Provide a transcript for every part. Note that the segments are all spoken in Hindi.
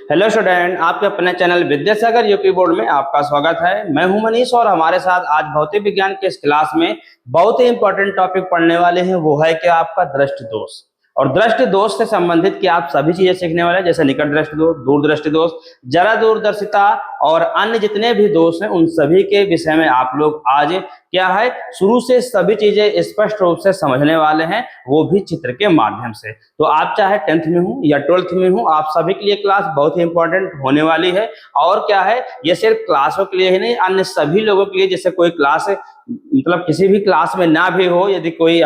हेलो स्टूडेंट, आपके अपने चैनल विद्यासागर यूपी बोर्ड में आपका स्वागत है। मैं हूं मनीष और हमारे साथ आज भौतिक विज्ञान के इस क्लास में बहुत ही इंपॉर्टेंट टॉपिक पढ़ने वाले हैं। वो है कि आपका दृष्टि दोष। और दृष्टि दोष से संबंधित कि आप सभी चीजें सीखने वाले हैं, जैसे निकट दृष्टि दोष, दूर दृष्टि दोष, जरा दूरदर्शिता और अन्य जितने भी दोष हैं उन सभी के विषय में आप लोग आज क्या है शुरू से सभी चीजें स्पष्ट रूप से समझने वाले हैं, वो भी चित्र के माध्यम से। तो आप चाहे 10th में हो या 12th में हो, आप सभी के लिए क्लास बहुत ही इंपॉर्टेंट होने वाली है। और क्या है, ये सिर्फ क्लासों के लिए ही नहीं, अन्य सभी लोगों के लिए। जैसे कोई क्लास मतलब किसी भी क्लास में ना भी हो, यदि कोई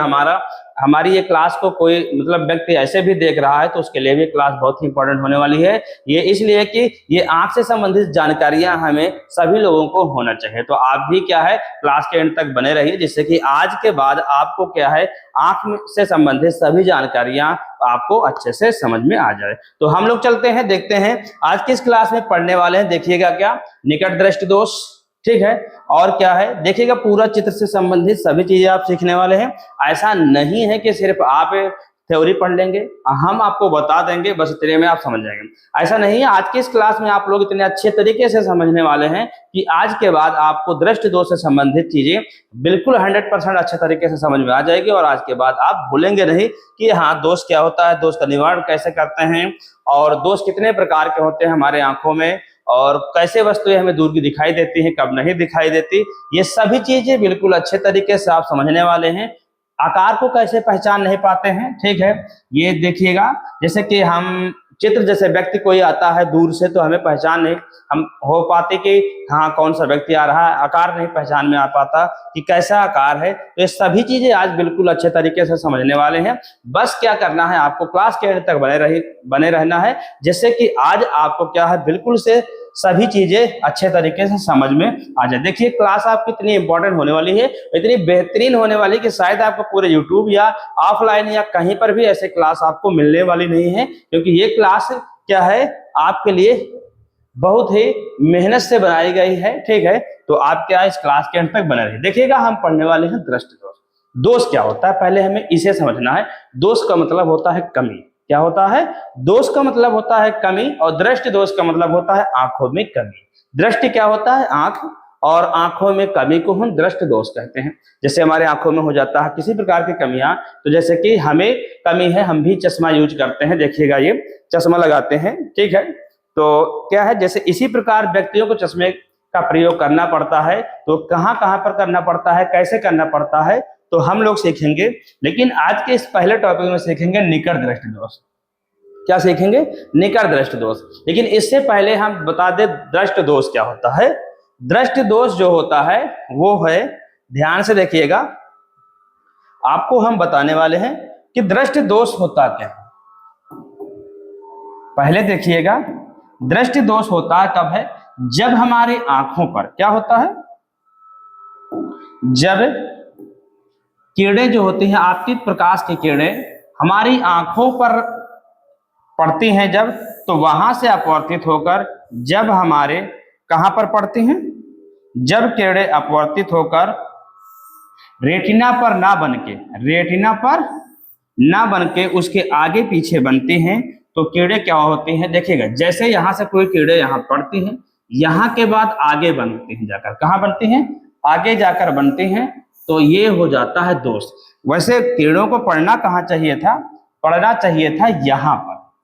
हमारी ये क्लास को कोई मतलब व्यक्ति ऐसे भी देख रहा है तो उसके लिए भी क्लास बहुत ही इंपॉर्टेंट होने वाली है। ये इसलिए कि ये आंख से संबंधित जानकारियां हमें सभी लोगों को होना चाहिए। तो आप भी क्या है क्लास के एंड तक बने रहिए, जिससे कि आज के बाद आपको क्या है आंख से संबंधित सभी जानकारियां आपको अच्छे से समझ में आ जाए। तो हम लोग चलते हैं, देखते हैं आज किस क्लास में पढ़ने वाले हैं। देखिएगा क्या, निकट दृष्टि दोष, ठीक है। और क्या है, देखिएगा पूरा चित्र से संबंधित सभी चीजें आप सीखने वाले हैं। ऐसा नहीं है कि सिर्फ आप थ्योरी पढ़ लेंगे, हम आपको बता देंगे बस इतने में आप समझ जाएंगे, ऐसा नहीं है। आज की इस क्लास में आप लोग इतने अच्छे तरीके से समझने वाले हैं कि आज के बाद आपको दृष्टि दोष से संबंधित चीजें बिल्कुल 100% अच्छे तरीके से समझ में आ जाएगी। और आज के बाद आप भूलेंगे नहीं कि हाँ दोष क्या होता है, दोष का निवारण कैसे करते हैं, और दोष कितने प्रकार के होते हैं हमारे आंखों में, और कैसे वस्तुएं हमें दूर की दिखाई देती हैं, कब नहीं दिखाई देती। ये सभी चीजें बिल्कुल अच्छे तरीके से आप समझने वाले हैं। आकार को कैसे पहचान नहीं पाते हैं, ठीक है। ये देखिएगा, जैसे कि हम चित्र, जैसे व्यक्ति कोई आता है दूर से तो हमें पहचान नहीं हम हो पाते कि हाँ कौन सा व्यक्ति आ रहा है, आकार नहीं पहचान में आ पाता कि कैसा आकार है। तो ये सभी चीजें आज बिल्कुल अच्छे तरीके से समझने वाले हैं। बस क्या करना है, आपको क्लास के अंत तक बने रहना है, जिससे कि आज आपको क्या है बिल्कुल से सभी चीजें अच्छे तरीके से समझ में आ जाए। देखिए क्लास आपकी इतनी इंपॉर्टेंट होने वाली है, इतनी बेहतरीन होने वाली कि शायद आपको पूरे यूट्यूब या ऑफलाइन या कहीं पर भी ऐसे क्लास आपको मिलने वाली नहीं है, क्योंकि ये क्लास क्या है आपके लिए बहुत ही मेहनत से बनाई गई है, ठीक है। तो आप क्या इस क्लास के अंत तक बने रहिए। देखिएगा हम पढ़ने वाले हैं दृष्टि दोष। दोष क्या होता है पहले हमें इसे समझना है। दोष का मतलब होता है कमी। क्या होता है, दोष का मतलब होता है कमी, और दृष्टि दोष का मतलब होता है आंखों में कमी। दृष्टि क्या होता है, आंख, और आंखों में कमी को हम दृष्टि दोष कहते हैं। जैसे हमारे आंखों में हो जाता है किसी प्रकार की कमियां, तो जैसे कि हमें कमी है, हम भी चश्मा यूज करते हैं, देखिएगा ये चश्मा लगाते हैं, ठीक है। तो क्या है, जैसे इसी प्रकार व्यक्तियों को चश्मे का प्रयोग करना पड़ता है, तो कहाँ कहाँ पर करना पड़ता है, कैसे करना पड़ता है, तो हम लोग सीखेंगे। लेकिन आज के इस पहले टॉपिक में सीखेंगे निकट दृष्टि दोष। क्या सीखेंगे, निकट दृष्टि दोष। लेकिन इससे पहले हम बता दें दृष्टि दोष क्या होता है। दृष्टि दोष जो होता है वो है, ध्यान से देखिएगा, आपको हम बताने वाले हैं कि दृष्टि दोष होता क्या है। पहले देखिएगा, दृष्टि दोष होता कब है, जब हमारी आंखों पर क्या होता है, जब किरणें जो होती हैं, आपतित प्रकाश की किरणें हमारी आंखों पर पड़ती हैं जब, तो वहां से अपवर्तित होकर जब हमारे कहां पर पड़ती हैं, जब किरणें अपवर्तित होकर रेटिना पर ना बनके उसके आगे पीछे बनती हैं, तो किरणें क्या होती हैं, देखिएगा जैसे यहां से कोई किरणें यहां पड़ती हैं, यहां के बाद आगे बनती हैं, जाकर कहां बनती हैं, आगे जाकर बनती हैं, तो ये हो जाता है दोष। वैसे किरणों को पढ़ना कहां चाहिए था, पढ़ना चाहिए था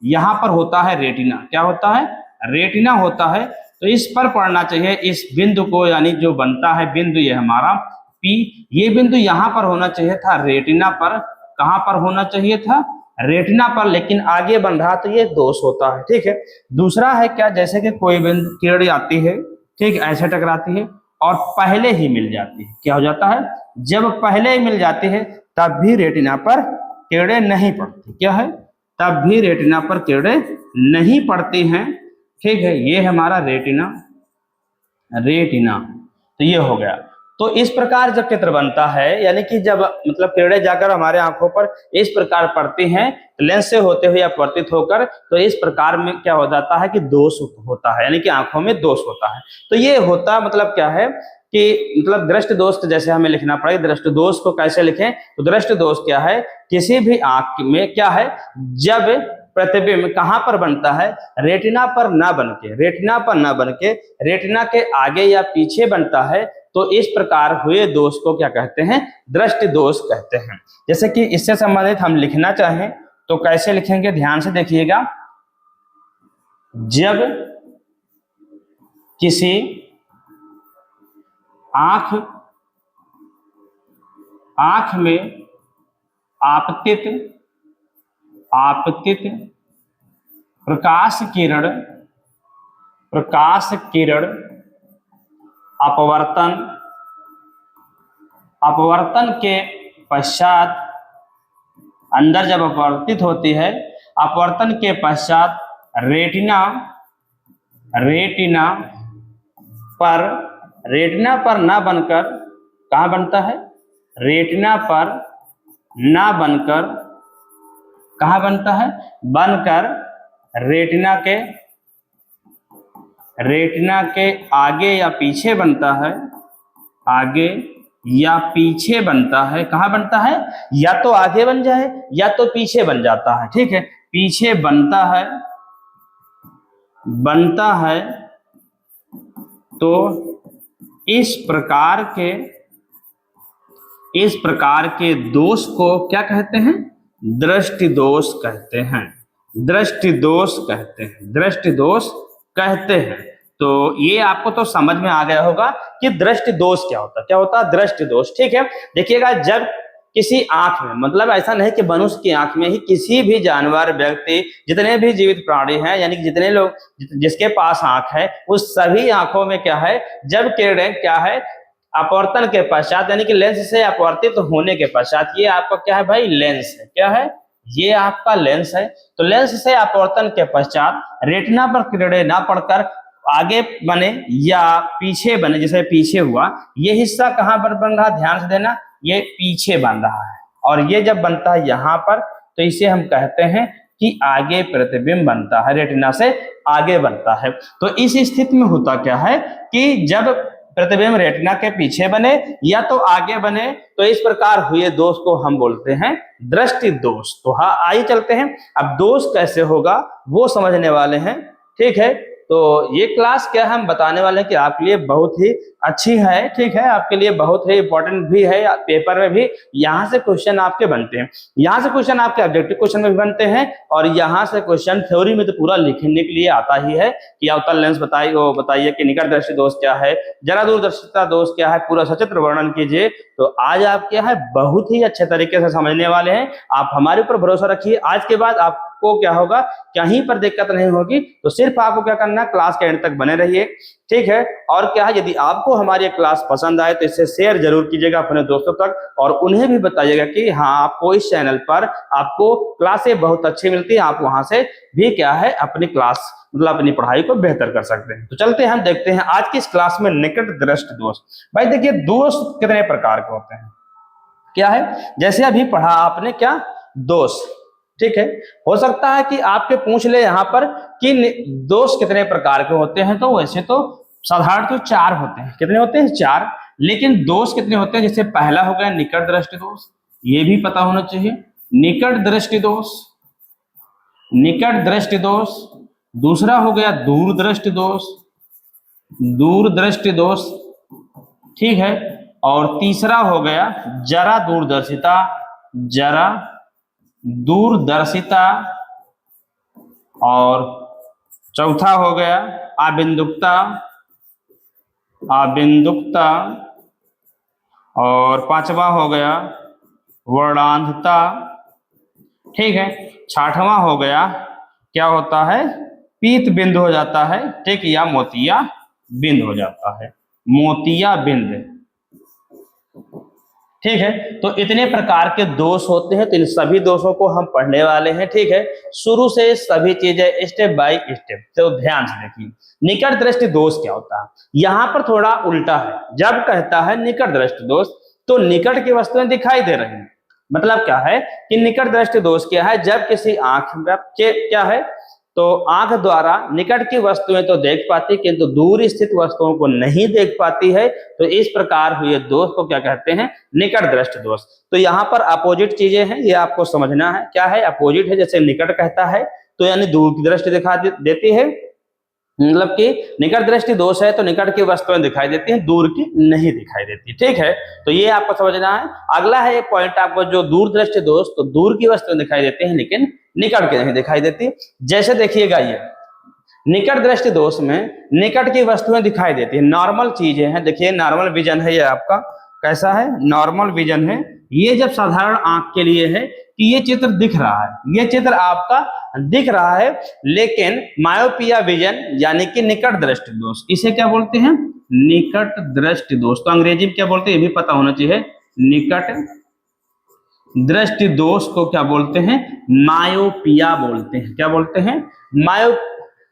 यहां पर होता है रेटिना। क्या होता है, रेटिना होता है, तो इस पर पढ़ना चाहिए, इस बिंदु को, यानी जो बनता है बिंदु ये हमारा P, ये बिंदु यहां पर होना चाहिए था रेटिना पर। कहां पर होना चाहिए था, रेटिना पर, लेकिन आगे बन रहा, तो ये दोष होता है, ठीक है। दूसरा है क्या, जैसे कि कोई बिंदु किरण आती है, ठीक, ऐसे टकराती है और पहले ही मिल जाती है। क्या हो जाता है, जब पहले ही मिल जाती है तब भी रेटिना पर किरणें नहीं पड़ती। क्या है, तब भी रेटिना पर किरणें नहीं पड़ती हैं, ठीक है। ये हमारा रेटिना, तो ये हो गया। तो इस प्रकार जब चित्र बनता है, यानी कि जब मतलब किरणें जाकर हमारे आंखों पर इस प्रकार पड़ती हैं, लेंस से होते हुए अपवर्तित होकर, तो इस प्रकार में क्या हो जाता है कि दोष होता है, यानी कि आंखों में दोष होता है। तो ये होता मतलब क्या है कि मतलब दृष्टि दोष, जैसे हमें लिखना पड़ेगा दृष्टि दोष को कैसे लिखें, तो दृष्टि दोष क्या है, किसी भी आंख में क्या है, जब प्रतिबिंब कहां पर बनता है? रेटिना पर ना बनके, रेटिना पर ना बनके रेटिना के आगे या पीछे बनता है। तो इस प्रकार हुए दोष को क्या कहते हैं? दृष्टि दोष कहते हैं। जैसे कि इससे संबंधित हम लिखना चाहें तो कैसे लिखेंगे, ध्यान से देखिएगा। जब किसी आंख में आपतित प्रकाश किरण अपवर्तन के पश्चात, अंदर जब अपवर्तित होती है, अपवर्तन के पश्चात रेटिना पर ना बनकर कहाँ बनता है? रेटिना पर ना बनकर कहाँ बनता है? बनकर रेटिना के आगे या पीछे बनता है, आगे या पीछे बनता है। कहाँ बनता है? या तो आगे बन जाए या तो पीछे बन जाता है। ठीक है, पीछे बनता है तो इस प्रकार के दोष को क्या कहते हैं? दृष्टि दोष कहते हैं। दृष्टि दोष कहते हैं। तो ये आपको तो समझ में आ गया होगा कि दृष्टि दोष क्या होता है। क्या होता है? दृष्टि दोष। ठीक है, देखिएगा, जब किसी आंख में, मतलब ऐसा नहीं कि मनुष्य की आंख में ही, किसी भी जानवर, व्यक्ति, जितने भी जीवित प्राणी हैं, यानी कि जितने लोग जिसके पास आंख है, उस सभी आंखों में क्या है? जब किरणें क्या है? अपवर्तन के पश्चात, यानी कि लेंस से अपवर्तित होने के पश्चात, ये आपका क्या है भाई? लेंस है। क्या है? ये आपका लेंस है। तो लेंस से अपवर्तन के पश्चात रेटिना पर किरणें ना पड़कर आगे बने या पीछे बने, जैसे पीछे हुआ, ये हिस्सा कहां पर बन रहा? ध्यान से देना, ये पीछे बन रहा है। और ये जब बनता है यहां पर, तो इसे हम कहते हैं कि आगे प्रतिबिंब बनता है, रेटिना से आगे बनता है। तो इस स्थिति में होता क्या है कि जब प्रतिबिंब रेटिना के पीछे बने या तो आगे बने, तो इस प्रकार हुए दोष को हम बोलते हैं दृष्टि दोष। तो हाँ, आइए चलते हैं, अब दोष कैसे होगा वो समझने वाले हैं। ठीक है, तो ये क्लास क्या हम बताने वाले हैं कि आपके लिए बहुत ही अच्छी है। ठीक है, आपके लिए बहुत ही इंपॉर्टेंट भी है। पेपर में भी यहाँ से क्वेश्चन आपके बनते हैं, यहाँ से क्वेश्चन आपके ऑब्जेक्टिव क्वेश्चन में भी बनते हैं, और यहाँ से क्वेश्चन थ्योरी में तो पूरा लिखने के लिए आता ही है कि अवतल लेंस बताइए कि निकट दृष्टि दोष क्या है, जरा दूरदर्शिता दोष क्या है, पूरा सचित्र वर्णन कीजिए। तो आज आप क्या है, बहुत ही अच्छे तरीके से समझने वाले हैं। आप हमारे ऊपर भरोसा रखिए। आज के बाद आपको क्या होगा, कहीं पर दिक्कत नहीं होगी। तो सिर्फ आपको क्या करना है, क्लास के एंड तक बने रहिए। ठीक है, और क्या है, यदि आपको हमारी क्लास पसंद आए तो इसे शेयर जरूर कीजिएगा अपने दोस्तों तक, और उन्हें भी बताइएगा कि हाँ, आपको इस चैनल पर आपको क्लासें बहुत अच्छी मिलती है, आप वहां से भी क्या है अपनी क्लास, मतलब अपनी पढ़ाई को बेहतर कर सकते हैं। तो चलते हैं, हम देखते हैं आज की इस क्लास में निकट दृष्टि दोष। भाई देखिए, दोष कितने प्रकार के होते हैं, क्या है, जैसे अभी पढ़ा आपने क्या, दोष। ठीक है, हो सकता है कि आपके पूछ ले यहाँ पर कि दोष कितने प्रकार के होते हैं। तो वैसे तो साधारण तो 4 होते हैं। कितने होते हैं? 4। लेकिन दोष कितने होते हैं? जैसे पहला हो गया निकट दृष्टि दोष, ये भी पता होना चाहिए। निकट दृष्टि दोष, निकट दृष्टि दोष। दूसरा हो गया दूर दृष्टि दोष, दूर दृष्टि दोष। ठीक है, और तीसरा हो गया जरा दूरदर्शिता, जरा दूरदर्शिता। और चौथा हो गया आबिंदुकता, आबिंदुकता। और पांचवा हो गया वर्णांधता। ठीक है, छठवां हो गया क्या होता है, पीत बिंदु हो जाता है। ठीक, या मोतिया बिंद हो जाता है, मोतिया बिंद। ठीक है, तो इतने प्रकार के दोष होते हैं। तो इन सभी दोषों को हम पढ़ने वाले हैं। ठीक है, शुरू से सभी चीजें स्टेप बाय स्टेप, तो ध्यान से देखिए। निकट दृष्टि दोष क्या होता है, यहाँ पर थोड़ा उल्टा है। जब कहता है निकट दृष्टि दोष, तो निकट की वस्तुएं दिखाई दे रही हैं। मतलब क्या है कि निकट दृष्टि दोष क्या है, जब किसी आंख में क्या है, तो आंख द्वारा निकट की वस्तुएं तो देख पाती, किंतु दूर स्थित वस्तुओं को नहीं देख पाती है। तो इस प्रकार हुए दोष को क्या कहते हैं, निकट दृष्टि दोष। तो यहाँ पर अपोजिट चीजें हैं, ये आपको समझना है। क्या है, अपोजिट है। जैसे निकट कहता है तो यानी दूर की दृष्टि देती है, मतलब कि निकट दृष्टि दोष है तो निकट की वस्तुएं दिखाई देती हैं, दूर की नहीं दिखाई देती। ठीक है, तो ये आपको समझना है। अगला है एक पॉइंट आपको, जो दूर दृष्टि दोष, तो दूर की वस्तुएं दिखाई देती हैं लेकिन निकट की नहीं दिखाई देती। जैसे देखिएगा, ये निकट दृष्टि दोष में निकट की वस्तुएं दिखाई देती है, नॉर्मल चीजें हैं। देखिए नॉर्मल विजन है, ये आपका कैसा है, नॉर्मल विजन है। ये जब साधारण आंख के लिए है कि ये चित्र दिख रहा है, ये चित्र आपका दिख रहा है, लेकिन मायोपिया विजन यानी कि निकट दृष्टि दोष, इसे क्या बोलते हैं, निकट दृष्टि दोष। तो अंग्रेजी में क्या बोलते हैं ये भी पता होना चाहिए। निकट दृष्टि दोष को क्या बोलते हैं, मायोपिया बोलते हैं। क्या बोलते हैं, मायो,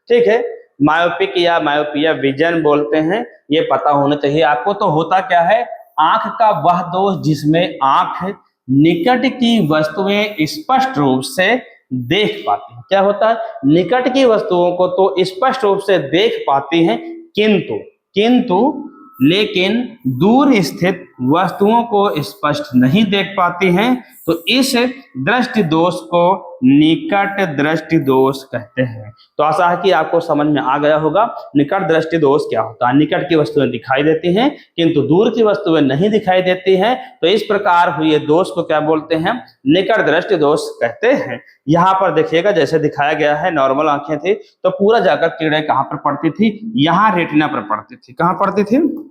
ठीक है, मायोपिक या मायोपिया विजन बोलते हैं, ये पता होना चाहिए आपको। तो होता क्या है, आंख का वह दोष जिसमें आंख निकट की वस्तुएं स्पष्ट रूप से देख पाती है। क्या होता है, निकट की वस्तुओं को तो स्पष्ट रूप से देख पाती हैं, किंतु लेकिन दूर स्थित वस्तुओं को स्पष्ट नहीं देख पाती हैं। तो इस दृष्टि दोष को निकट दृष्टि दोष कहते हैं। तो आशा है कि आपको समझ में आ गया होगा निकट दृष्टि दोष क्या होता है। निकट की वस्तुएं दिखाई देती हैं किंतु दूर की वस्तुएं नहीं दिखाई देती हैं, तो इस प्रकार हुए दोष को क्या बोलते हैं, निकट दृष्टि दोष कहते हैं। यहाँ पर देखिएगा जैसे दिखाया गया है, नॉर्मल आंखें थी तो पूरा जाकर किरणें कहाँ पर पड़ती थी, यहाँ रेटिना पर पड़ती थी। कहाँ पड़ती थी,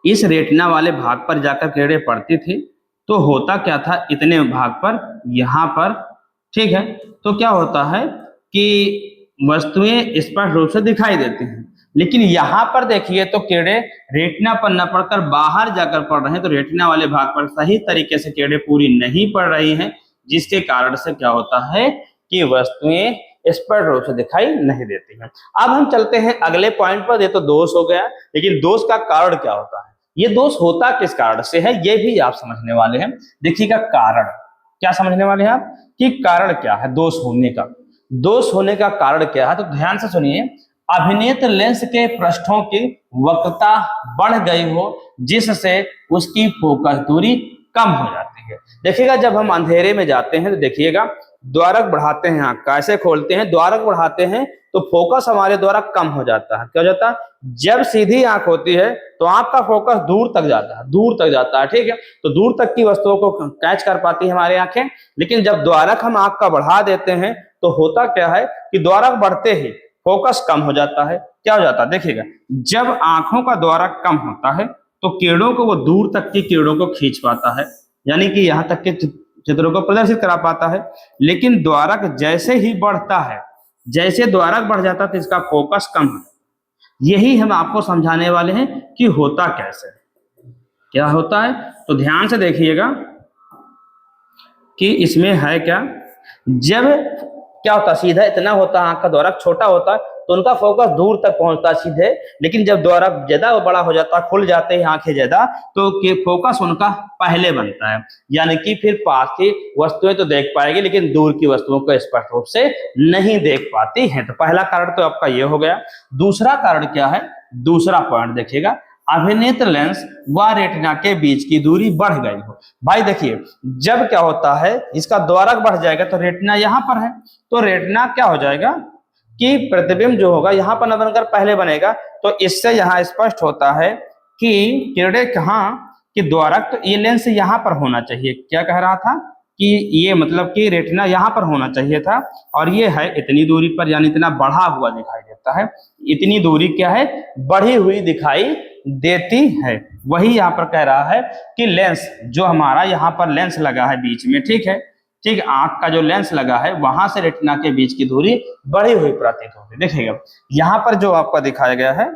इस रेटिना वाले भाग पर जाकर किरणें पड़ती थी। तो होता क्या था, इतने भाग पर, यहाँ पर, ठीक है, तो क्या होता है कि वस्तुएं स्पष्ट रूप से दिखाई देती हैं, लेकिन यहाँ पर देखिए तो किरणें रेटिना पर न पड़कर बाहर जाकर पड़ रहे हैं। तो रेटिना वाले भाग पर सही तरीके से किरणें पूरी नहीं पड़ रही हैं, जिसके कारण से क्या होता है कि वस्तुएं स्पष्ट रूप से दिखाई नहीं देती हैं। अब हम चलते हैं अगले पॉइंट पर। ये तो दोष हो गया, लेकिन दोष का कारण क्या होता है, ये दोष होता किस कारण से है, ये भी आप समझने वाले हैं। देखिएगा कारण क्या समझने वाले हैं आप, कि कारण क्या है दोष होने का, दोष होने का कारण क्या है। तो ध्यान से सुनिए, अभिनेत्र लेंस के पृष्ठों की वक्रता बढ़ गई हो जिससे उसकी फोकस दूरी कम हो जाती है। देखिएगा जब हम अंधेरे में जाते हैं तो देखिएगा द्वारक बढ़ाते हैं, आंख कैसे खोलते हैं, द्वारक बढ़ाते हैं तो फोकस हमारे द्वारा कम हो जाता है। क्या हो जाता है, जब सीधी आंख होती है तो आंख का फोकस दूर तक जाता है, दूर तक जाता है, ठीक है, तो दूर तक की वस्तुओं को कैच कर पाती है हमारी आंखें। लेकिन जब द्वारक हम आंख का बढ़ा देते हैं तो होता क्या है कि द्वारक बढ़ते ही फोकस कम हो जाता है। क्या हो जाता है, देखिएगा जब आंखों का द्वारक कम होता है तो किरणों को वो दूर तक की किरणों को खींच पाता है, यानी कि यहाँ तक के चित्रों को प्रदर्शित करा पाता है। लेकिन द्वारक जैसे ही बढ़ता है, जैसे द्वारक बढ़ जाता है तो इसका फोकस कम है। यही हम आपको समझाने वाले हैं कि होता कैसे, क्या होता है। तो ध्यान से देखिएगा कि इसमें है क्या, जब क्या होता है, सीधा इतना होता है, आंख का द्वारक छोटा होता है तो उनका फोकस दूर तक पहुंचता है सीधे। लेकिन जब द्वारक ज्यादा बड़ा हो जाता है, खुल जाते हैं आंखें ज्यादा, तो फोकस उनका पहले बनता है, यानी कि फिर पास की वस्तुएं तो देख पाएगी लेकिन दूर की वस्तुओं को स्पष्ट रूप से नहीं देख पाती हैं। तो पहला कारण तो आपका ये हो गया। दूसरा कारण क्या है, दूसरा पॉइंट देखिएगा, अभिनेत्र लेंस व रेटिना के बीच की दूरी बढ़ गई हो। भाई देखिए जब क्या होता है, इसका द्वारक बढ़ जाएगा तो रेटिना यहाँ पर है, तो रेटिना क्या हो जाएगा कि प्रतिबिंब जो होगा यहाँ पर न बनकर पहले बनेगा। तो इससे यहाँ स्पष्ट होता है कि किरणें कहाँ, कि द्वारक, तो ये लेंस यहाँ पर होना चाहिए। क्या कह रहा था कि ये मतलब कि रेटिना यहाँ पर होना चाहिए था, और ये है इतनी दूरी पर, यानी इतना बढ़ा हुआ दिखाई देता है। इतनी दूरी क्या है, बढ़ी हुई दिखाई देती है। वही यहाँ पर कह रहा है कि लेंस जो हमारा यहाँ पर लेंस लगा है बीच में, ठीक है, ठीक, आंख का जो लेंस लगा है वहां से रेटिना के बीच की दूरी बढ़ी हुई प्रतीत होगी। देखिएगा यहाँ पर जो आपका दिखाया गया है,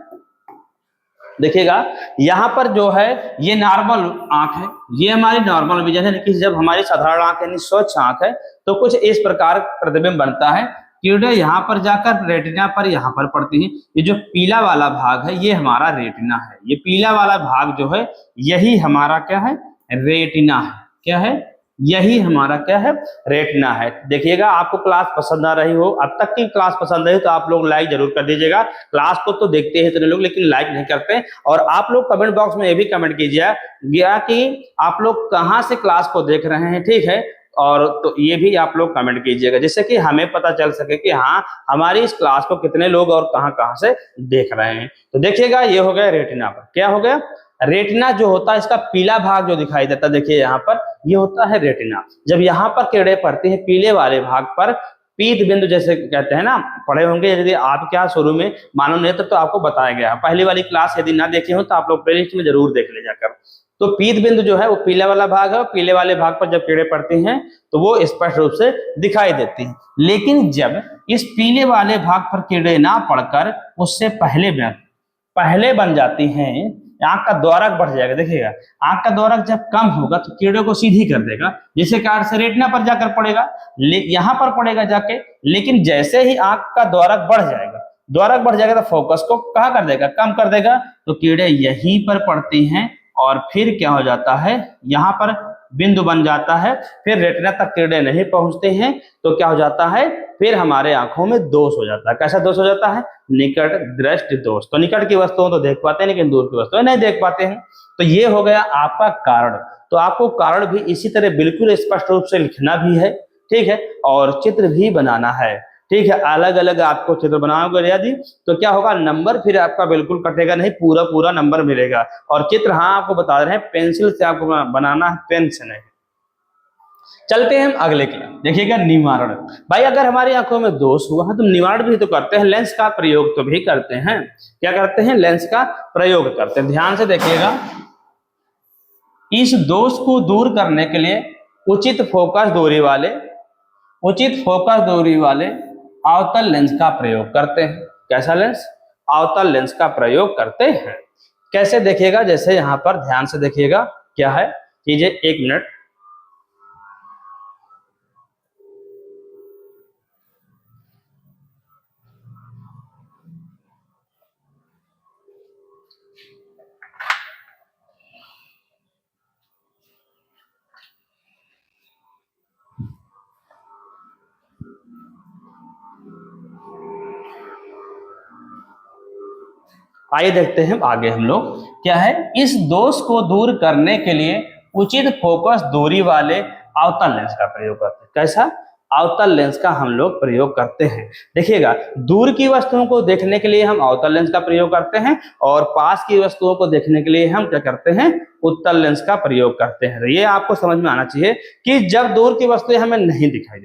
देखिएगा यहाँ पर जो है ये नॉर्मल आंख है, ये हमारी नॉर्मल विजन है। लेकिन जब हमारी साधारण आंख यानी स्वच्छ आंख है तो कुछ इस प्रकार प्रतिबिंब बनता है, किरणें यहाँ पर जाकर रेटिना पर यहाँ पर पड़ती हैं। ये जो पीला वाला भाग है ये हमारा रेटिना है, ये पीला वाला भाग जो है यही हमारा क्या है, रेटिना है। क्या है, यही हमारा क्या है, रेटिना है। देखिएगा आपको क्लास पसंद आ रही हो, अब तक की क्लास पसंद आई तो आप लोग लाइक जरूर कर दीजिएगा। क्लास को तो देखते हैं इतने लोग लेकिन लाइक नहीं करते। और आप लोग कमेंट बॉक्स में ये भी कमेंट कीजिए कि आप लोग कहाँ से क्लास को देख रहे हैं, ठीक है, और तो ये भी आप लोग कमेंट कीजिएगा, जिससे कि हमें पता चल सके कि हाँ हमारी इस क्लास को कितने लोग और कहाँ कहाँ से देख रहे हैं। तो देखिएगा ये हो गया रेटिना पर। क्या हो गया? रेटिना जो होता है इसका पीला भाग जो दिखाई देता है, देखिए यहाँ पर ये होता है रेटिना। जब यहाँ पर किरणें पड़ती हैं पीले वाले भाग पर, पीत बिंदु जैसे कहते हैं ना, पढ़े होंगे यदि आप क्या शुरू में मानव नेत्र तो आपको बताया गया, पहली वाली क्लास यदि ना देखे हो तो आप लोग प्लेलिस्ट में जरूर देख ले जाकर। तो पीत बिंदु जो है वो पीले वाला भाग है, पीले वाले भाग पर जब किरणें पड़ती हैं तो वो स्पष्ट रूप से दिखाई देती हैं। लेकिन जब इस पीले वाले भाग पर किरणें ना पड़कर उससे पहले बन जाती हैं, आंख का द्वारक बढ़ जाएगा। देखिएगा आंख का द्वारक जब कम होगा तो किरणों को सीधी कर देगा, जिसके कारण से रेटिना पर जाकर पड़ेगा, यहाँ पर पड़ेगा जाके। लेकिन जैसे ही आंख का द्वारक बढ़ जाएगा तो फोकस को कहाँ कर देगा? कम कर देगा। तो किरणें यहीं पर पड़ती हैं और फिर क्या हो जाता है, यहाँ पर बिंदु बन जाता है, फिर रेटिना तक किरणें नहीं पहुंचते हैं तो क्या हो जाता है, फिर हमारे आंखों में दोष हो जाता है। कैसा दोष हो जाता है? निकट दृष्टि दोष। तो निकट की वस्तुओं तो देख पाते हैं लेकिन दूर की वस्तुएं नहीं देख पाते हैं। तो ये हो गया आपका कारण। तो आपको कारण भी इसी तरह बिल्कुल स्पष्ट रूप से लिखना भी है, ठीक है, और चित्र भी बनाना है, ठीक है। अलग अलग आपको चित्र बनाओगे यदि तो क्या होगा, नंबर फिर आपका बिल्कुल कटेगा नहीं, पूरा पूरा नंबर मिलेगा। और चित्र हाँ आपको बता रहे हैं पेंसिल से आपको बनाना है, पेन से नहीं। चलते हैं हम अगले के लिए। देखिएगा निवारण। भाई अगर हमारी आंखों में दोष हुआ है तो निवारण भी तो करते हैं, लेंस का प्रयोग तो भी करते हैं। क्या करते हैं? लेंस का प्रयोग करते हैं। ध्यान से देखिएगा, इस दोष को दूर करने के लिए उचित फोकस दूरी वाले अवतल लेंस का प्रयोग करते हैं। कैसा लेंस? अवतल लेंस का प्रयोग करते हैं। कैसे? देखिएगा, जैसे यहां पर ध्यान से देखिएगा, क्या है कीजिए, 1 मिनट। आइए देखते हैं आगे हम लोग। क्या है? इस दोष को दूर करने के लिए उचित फोकस दूरी वाले अवतल लेंस का प्रयोग करते हैं। कैसा? अवतल लेंस का हम लोग प्रयोग करते हैं। देखिएगा, दूर की वस्तुओं को देखने के लिए हम अवतल लेंस का प्रयोग करते हैं और पास की वस्तुओं को देखने के लिए हम क्या करते हैं? उत्तल लेंस का प्रयोग करते हैं। ये आपको समझ में आना चाहिए कि जब दूर की वस्तुएं हमें नहीं दिखाई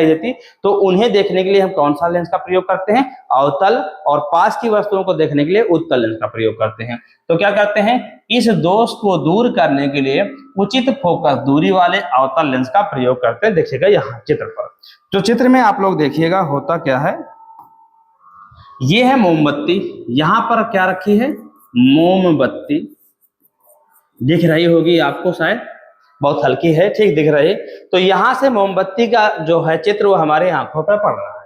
देती, तो उन्हें देखने के लिए हम कौन सा लेंस का प्रयोग करते हैं? अवतल। और पास की वस्तुओं को देखने के लिए उत्तल लेंस का प्रयोग करते हैं। तो क्या करते हैं? इस दोष को दूर करने के लिए उचित फोकस दूरी वाले अवतल लेंस का प्रयोग करते हैं। देखिएगा यहाँ चित्र पर, जो चित्र में आप लोग देखिएगा होता क्या है, ये है मोमबत्ती। यहां पर क्या रखी है? मोमबत्ती। दिख रही होगी आपको शायद, बहुत हल्की है, ठीक दिख रही है। तो यहां से मोमबत्ती का जो है चित्र वो हमारे आंखों पर पड़ रहा है।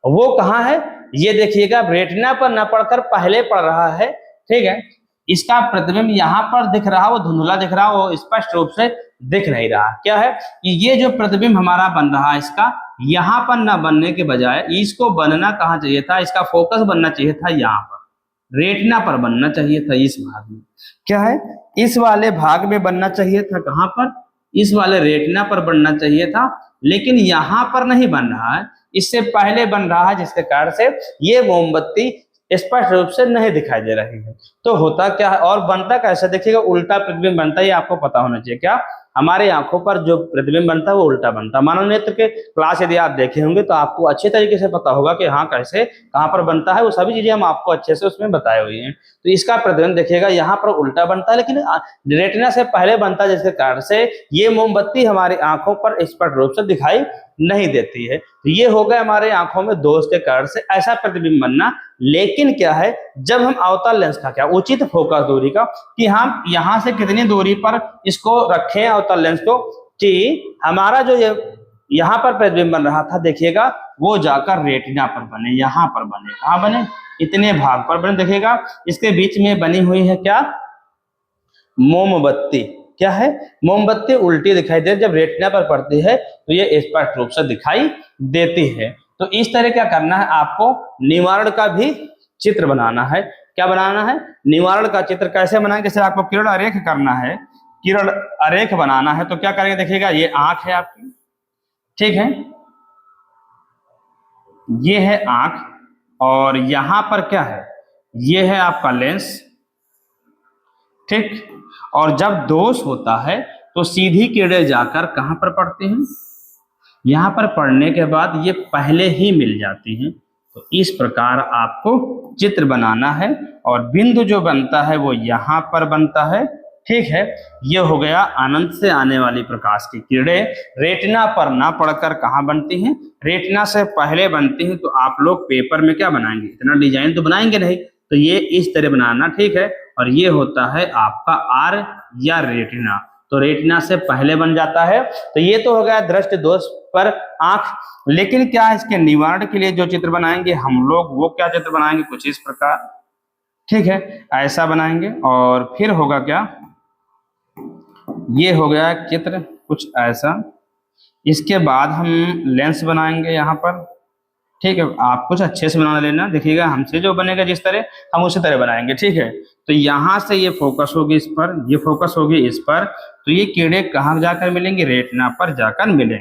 वो कहाँ है? ये देखिएगा, रेटिना पर न पड़कर पहले पड़ रहा है, ठीक है। इसका प्रतिबिंब यहाँ पर दिख रहा, वो धुंधला दिख रहा, वो स्पष्ट रूप से दिख नहीं रहा। क्या है कि ये जो प्रतिबिंब हमारा बन रहा है, इसका यहाँ पर न बनने के बजाय इसको बनना कहाँ चाहिए था? इसका फोकस बनना चाहिए था यहाँ पर, रेटिना पर बनना चाहिए था, इस भाग में। क्या है? इस वाले भाग में बनना चाहिए था। कहां पर? इस वाले रेटिना पर बनना चाहिए था, लेकिन यहां पर नहीं बन रहा है, इससे पहले बन रहा है, जिसके कारण से ये मोमबत्ती स्पष्ट रूप से नहीं दिखाई दे रही है। तो होता क्या है और बनता कैसा? देखिएगा, उल्टा प्रतिबिंब बनता है, ये आपको पता होना चाहिए। क्या? हमारे आंखों पर जो प्रतिबिंब बनता है वो उल्टा बनता है। मानव नेत्र के क्लास यदि आप देखे होंगे तो आपको अच्छे तरीके से पता होगा कि हाँ कैसे कहाँ पर बनता है, वो सभी चीजें हम आपको अच्छे से उसमें बताए हुए हैं। तो इसका प्रतिबिंब देखिएगा यहाँ पर उल्टा बनता है, लेकिन रेटिना से पहले बनता है, जिसके कारण से ये मोमबत्ती हमारी आंखों पर स्पष्ट रूप से दिखाई नहीं देती है। तो ये हो गया हमारे आंखों में दोष के कारण से ऐसा प्रतिबिंब बनना। लेकिन क्या है, जब हम अवतल लेंस का क्या उचित फोकस दूरी का, कि हम यहां से कितनी दूरी पर इसको रखें अवतल लेंस को, कि हमारा जो ये यहाँ पर प्रतिबिंब बन रहा था, देखिएगा वो जाकर रेटिना पर बने, यहाँ पर बने। कहाँ बने? इतने भाग पर बने। देखिएगा इसके बीच में बनी हुई है क्या? मोमबत्ती। क्या है? मोमबत्ती उल्टी दिखाई दे, जब रेटिना पर पड़ती है तो ये स्पष्ट रूप से दिखाई देती है। तो इस तरह क्या करना है, आपको निवारण का भी चित्र बनाना है। क्या बनाना है? निवारण का चित्र। कैसे बनाएंगे? जैसे आपको किरण आरेख करना है, किरण आरेख बनाना है तो क्या करेंगे, देखिएगा ये आंख है आपकी, ठीक है, ये है आंख, और यहां पर क्या है, ये है आपका लेंस, ठीक। और जब दोष होता है तो सीधी किरणें जाकर कहां पर पड़ती हैं, यहां पर पड़ने के बाद ये पहले ही मिल जाती हैं। तो इस प्रकार आपको चित्र बनाना है, और बिंदु जो बनता है वो यहां पर बनता है, ठीक है। ये हो गया अनंत से आने वाली प्रकाश की किरणें रेटिना पर ना पड़कर कहां बनती हैं, रेटिना से पहले बनती हैं। तो आप लोग पेपर में क्या बनाएंगे, इतना डिजाइन तो बनाएंगे नहीं, तो ये इस तरह बनाना, ठीक है। और ये होता है आपका आर या रेटिना, तो रेटिना से पहले बन जाता है। तो ये तो हो गया दृष्टि दोष पर आंख। लेकिन क्या इसके निवारण के लिए जो चित्र बनाएंगे हम लोग, वो क्या चित्र बनाएंगे, कुछ इस प्रकार, ठीक है, ऐसा बनाएंगे। और फिर होगा क्या, ये हो गया चित्र कुछ ऐसा। इसके बाद हम लेंस बनाएंगे यहाँ पर, ठीक है। आप कुछ अच्छे से बना लेना, देखिएगा हमसे जो बनेगा जिस तरह हम उसी तरह बनाएंगे, ठीक है। तो यहाँ से ये फोकस होगी इस पर, ये फोकस होगी इस पर, तो ये किरणें कहाँ जाकर मिलेंगी, रेटिना पर जाकर मिलेंगे।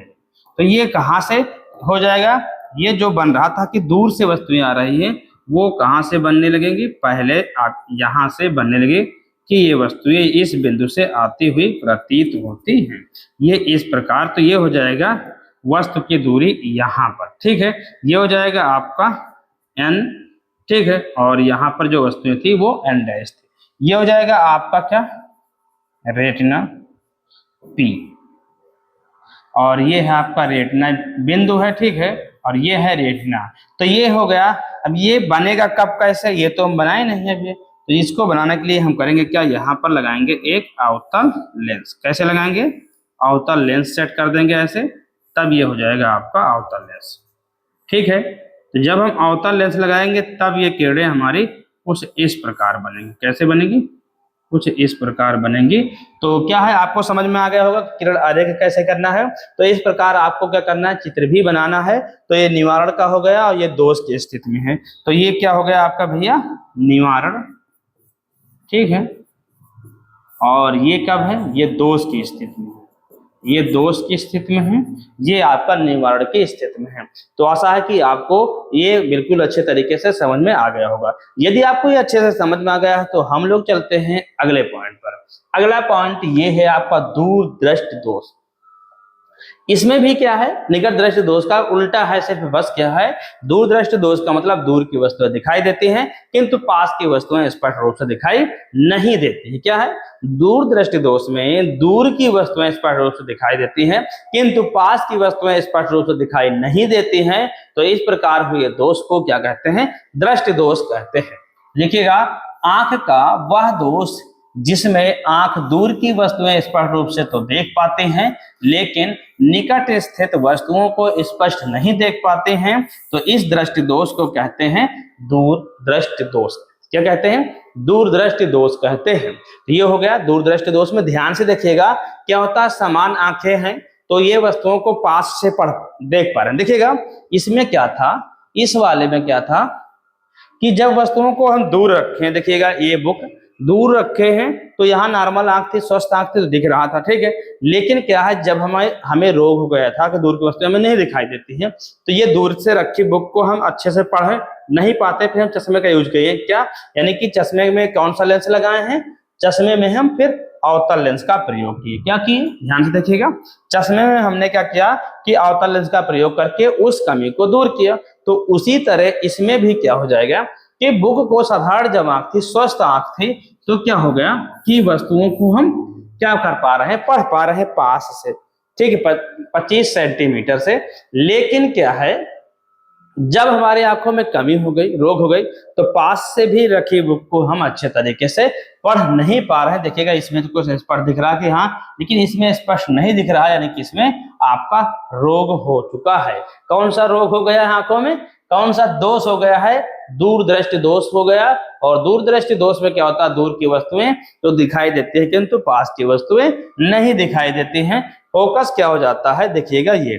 तो ये कहाँ से हो जाएगा, ये जो बन रहा था कि दूर से वस्तुएं आ रही हैं, वो कहाँ से बनने लगेंगी, पहले यहाँ से बनने लगे कि ये वस्तुएं इस बिंदु से आती हुई प्रतीत होती हैं, ये इस प्रकार। तो ये हो जाएगा वस्तु की दूरी यहाँ पर, ठीक है, ये हो जाएगा आपका n, ठीक है। और यहाँ पर जो वस्तुएं थी वो n डैश थी, ये हो जाएगा आपका क्या, रेटिना P, और ये है आपका रेटिना बिंदु है, ठीक है, और ये है रेटिना। तो ये हो गया। अब ये बनेगा कब कैसे, ये तो हम बनाए नहीं है अभी, तो इसको बनाने के लिए हम करेंगे क्या, यहाँ पर लगाएंगे एक अवतल लेंस। कैसे लगाएंगे, अवतल लेंस सेट कर देंगे ऐसे, तब ये हो जाएगा आपका अवतल लेंस, ठीक है। तो जब हम अवतल लेंस लगाएंगे तब ये किरणें हमारी कुछ इस प्रकार बनेंगी। कैसे बनेगी, कुछ इस प्रकार बनेंगी। तो क्या है, आपको समझ में आ गया होगा किरण आरेख कैसे करना है। तो इस प्रकार आपको क्या करना है, चित्र भी बनाना है। तो ये निवारण का हो गया, और ये दोष की स्थिति में है। तो ये क्या हो गया आपका भैया, निवारण, ठीक है। और ये कब है, ये दोष की स्थिति में, ये दोष की स्थिति में है, ये आपका निवारण की स्थिति में है। तो आशा है कि आपको ये बिल्कुल अच्छे तरीके से समझ में आ गया होगा। यदि आपको ये अच्छे से समझ में आ गया है तो हम लोग चलते हैं अगले पॉइंट पर। अगला पॉइंट ये है आपका दूरदृष्टि दोष। इसमें भी क्या है, निकट दृष्टि दोष का उल्टा है, सिर्फ बस क्या है, दूरदृष्टि दोष का मतलब दूर की वस्तुएं दिखाई देती हैं किंतु पास की वस्तुएं स्पष्ट रूप से दिखाई नहीं देती हैं। क्या है, दूरदृष्टि दोष में दूर की वस्तुएं स्पष्ट रूप से दिखाई देती हैं किंतु पास की वस्तुएं स्पष्ट रूप से दिखाई नहीं देती हैं। तो इस प्रकार हुए दोष को क्या कहते हैं, दृष्टि दोष कहते हैं। देखिएगा, आंख का वह दोष जिसमें आंख दूर की वस्तुएं स्पष्ट रूप से तो देख पाते हैं लेकिन निकट स्थित वस्तुओं को स्पष्ट नहीं देख पाते हैं, तो इस दृष्टि दोष को कहते हैं दूरदृष्टि दोष। क्या कहते हैं, दूरदृष्टि दोष कहते हैं। तो ये हो गया दूरदृष्टि दोष में। ध्यान से देखिएगा, क्या होता है, समान आंखें हैं तो ये वस्तुओं को पास से देख पा रहे हैं। देखिएगा, इसमें क्या था, इस वाले में क्या था कि जब वस्तुओं को हम दूर रखें, देखिएगा ये बुक दूर रखे हैं तो यहाँ नॉर्मल आंख थी, स्वस्थ आंख थी तो दिख रहा था, ठीक है। लेकिन क्या है, जब हमें रोग हो गया था कि दूर की वस्तुएं हमें नहीं दिखाई देती हैं, तो ये दूर से रखी बुक को हम अच्छे से पढ़ नहीं पाते, फिर हम चश्मे का यूज किए। क्या, यानी कि चश्मे में कौन सा लेंस लगाए हैं, चश्मे में हम फिर अवतल लेंस का प्रयोग किए। क्या किए, ध्यान से देखिएगा, चश्मे में हमने क्या किया कि अवतल लेंस का प्रयोग करके उस कमी को दूर किया। तो उसी तरह इसमें भी क्या हो जाएगा कि बुक को साधारण जब आंख थी, स्वस्थ आंख थी, तो क्या हो गया कि वस्तुओं को हम क्या कर पा रहे हैं, पढ़ पा रहे हैं पास से, ठीक है, 25 सेंटीमीटर से। लेकिन क्या है, जब हमारी आंखों में कमी हो गई, रोग हो गई, तो पास से भी रखी बुक को हम अच्छे तरीके से पढ़ नहीं पा रहे हैं। देखिएगा, इसमें तो कुछ स्पष्ट दिख रहा है कि हाँ, लेकिन इसमें स्पष्ट नहीं दिख रहा है, यानी कि इसमें आपका रोग हो चुका है। कौन सा रोग हो गया है आंखों में, कौन सा दोष हो गया है, दूरदृष्टि दोष हो गया। और दूरदृष्टि दोष में क्या होता है, दूर की वस्तुएं तो दिखाई देती है किंतु पास की वस्तुएं नहीं दिखाई देती हैं। फोकस क्या हो जाता है, देखिएगा ये,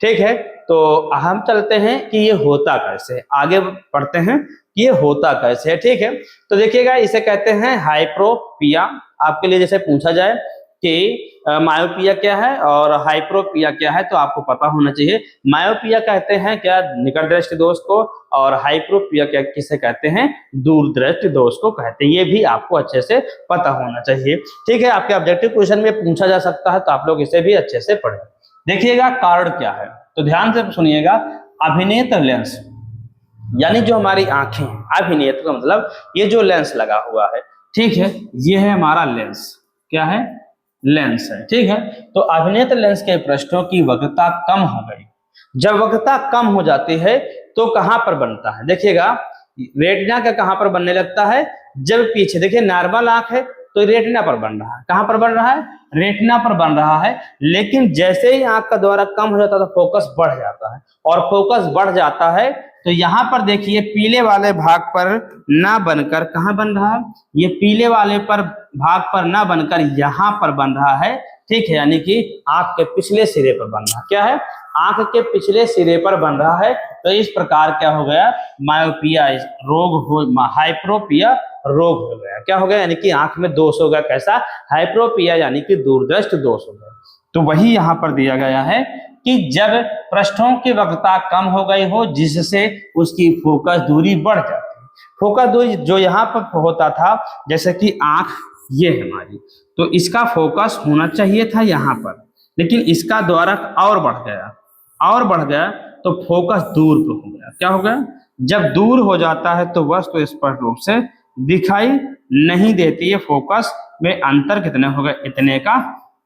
ठीक है। तो हम चलते हैं कि ये होता कैसे, आगे पढ़ते हैं कि ये होता कैसे है, ठीक है। तो देखिएगा, इसे कहते हैं हाइप्रोपिया। आपके लिए जैसे पूछा जाए कि मायोपिया क्या है और हाइप्रोपिया क्या है, तो आपको पता होना चाहिए। मायोपिया कहते हैं क्या, निकट दृष्टि दोष को, और हाइप्रोपिया क्या किसे कहते हैं, दूर दृष्टि दोष को कहते हैं। ये भी आपको अच्छे से पता होना चाहिए। ठीक है, आपके ऑब्जेक्टिव क्वेश्चन में पूछा जा सकता है, तो आप लोग इसे भी अच्छे से पढ़ें। देखिएगा कार्ड क्या है, तो ध्यान से सुनिएगा। अभिनेत्र लेंस यानी जो हमारी आंखें हैं, अभिनेत्र का मतलब ये जो लेंस लगा हुआ है, ठीक है, ये है हमारा लेंस। क्या है, लेंस है। ठीक है, तो अभिनेत्र लेंस के पृष्ठों की वक्रता कम हो गई। जब वक्रता कम हो जाती है तो कहां पर बनता है, देखिएगा रेटिना का कहां पर बनने लगता है, जब पीछे देखिए नॉर्मल आंख है तो रेटिना पर बन रहा है। कहां पर बन रहा है, रेटिना पर बन रहा है। लेकिन जैसे ही आंख का द्वारा कम हो जाता है तो फोकस बढ़ जाता है, और फोकस बढ़ जाता है तो यहां पर देखिए पीले वाले भाग पर ना बनकर कहां बन रहा है, ये पीले वाले पर भाग पर ना बनकर यहां पर बन रहा है। ठीक है, यानी कि आंख के पिछले सिरे पर बन रहा है। क्या है, आंख के पिछले सिरे पर बन रहा है। तो इस प्रकार क्या हो गया, मायोपिया रोग हो, हाइप्रोपिया रोग हो गया। क्या हो गया, यानी कि आंख में दोष हो गया। कैसा, हाइप्रोपिया यानी कि दूरदृष्टि दोष हो गया। तो वही यहां पर दिया गया है कि जब पृष्ठों की वक्रता कम हो गई हो जिससे उसकी फोकस दूरी बढ़ जाती है। फोकस दूरी जो यहाँ पर होता था, जैसे कि आंख ये है हमारी, तो इसका फोकस होना चाहिए था यहाँ पर, लेकिन इसका द्वारक और बढ़ गया तो फोकस दूर पे हो गया। क्या हो गया, जब दूर हो जाता है तो वस्तु स्पष्ट रूप से दिखाई नहीं देती है। फोकस में अंतर कितने हो गए, इतने का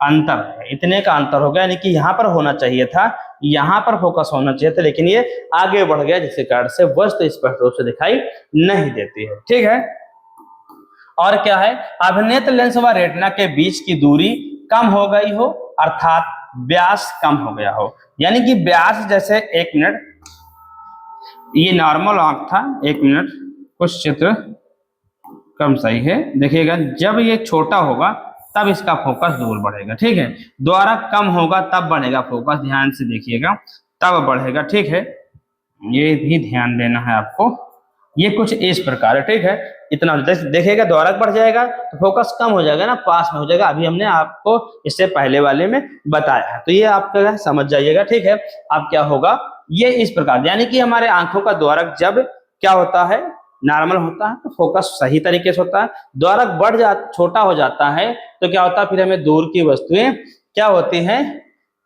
अंतर है, इतने का अंतर हो गया। यानी कि यहाँ पर होना चाहिए था, यहाँ पर फोकस होना चाहिए था, लेकिन ये आगे बढ़ गया जिसके कारण से वस्तु स्पष्ट रूप से दिखाई नहीं देती है। ठीक है, और क्या है, अभिनेत्र लेंस व रेटिना के बीच की दूरी कम हो गई हो, अर्थात व्यास कम हो गया हो। यानी कि व्यास जैसे, एक मिनट, ये नॉर्मल आंख था, एक मिनट, कुछ चित्र कम सही है। देखिएगा जब ये छोटा होगा तब इसका फोकस दूर बढ़ेगा। ठीक है, द्वारा कम होगा तब बढ़ेगा फोकस, ध्यान से देखिएगा, तब बढ़ेगा। ठीक है, ये भी ध्यान देना है आपको। ये कुछ इस प्रकार है। ठीक है, इतना देखिएगा, द्वारा बढ़ जाएगा तो फोकस कम हो जाएगा ना, पास में हो जाएगा। अभी हमने आपको इससे पहले वाले में बताया है, तो ये आपका समझ जाइएगा। ठीक है, अब क्या होगा, ये इस प्रकार, यानी कि हमारे आंखों का द्वारक जब क्या होता है, नॉर्मल होता है तो फोकस सही तरीके से होता है। द्वारक छोटा हो जाता है तो क्या होता है, फिर हमें दूर की वस्तुएं क्या होती हैं,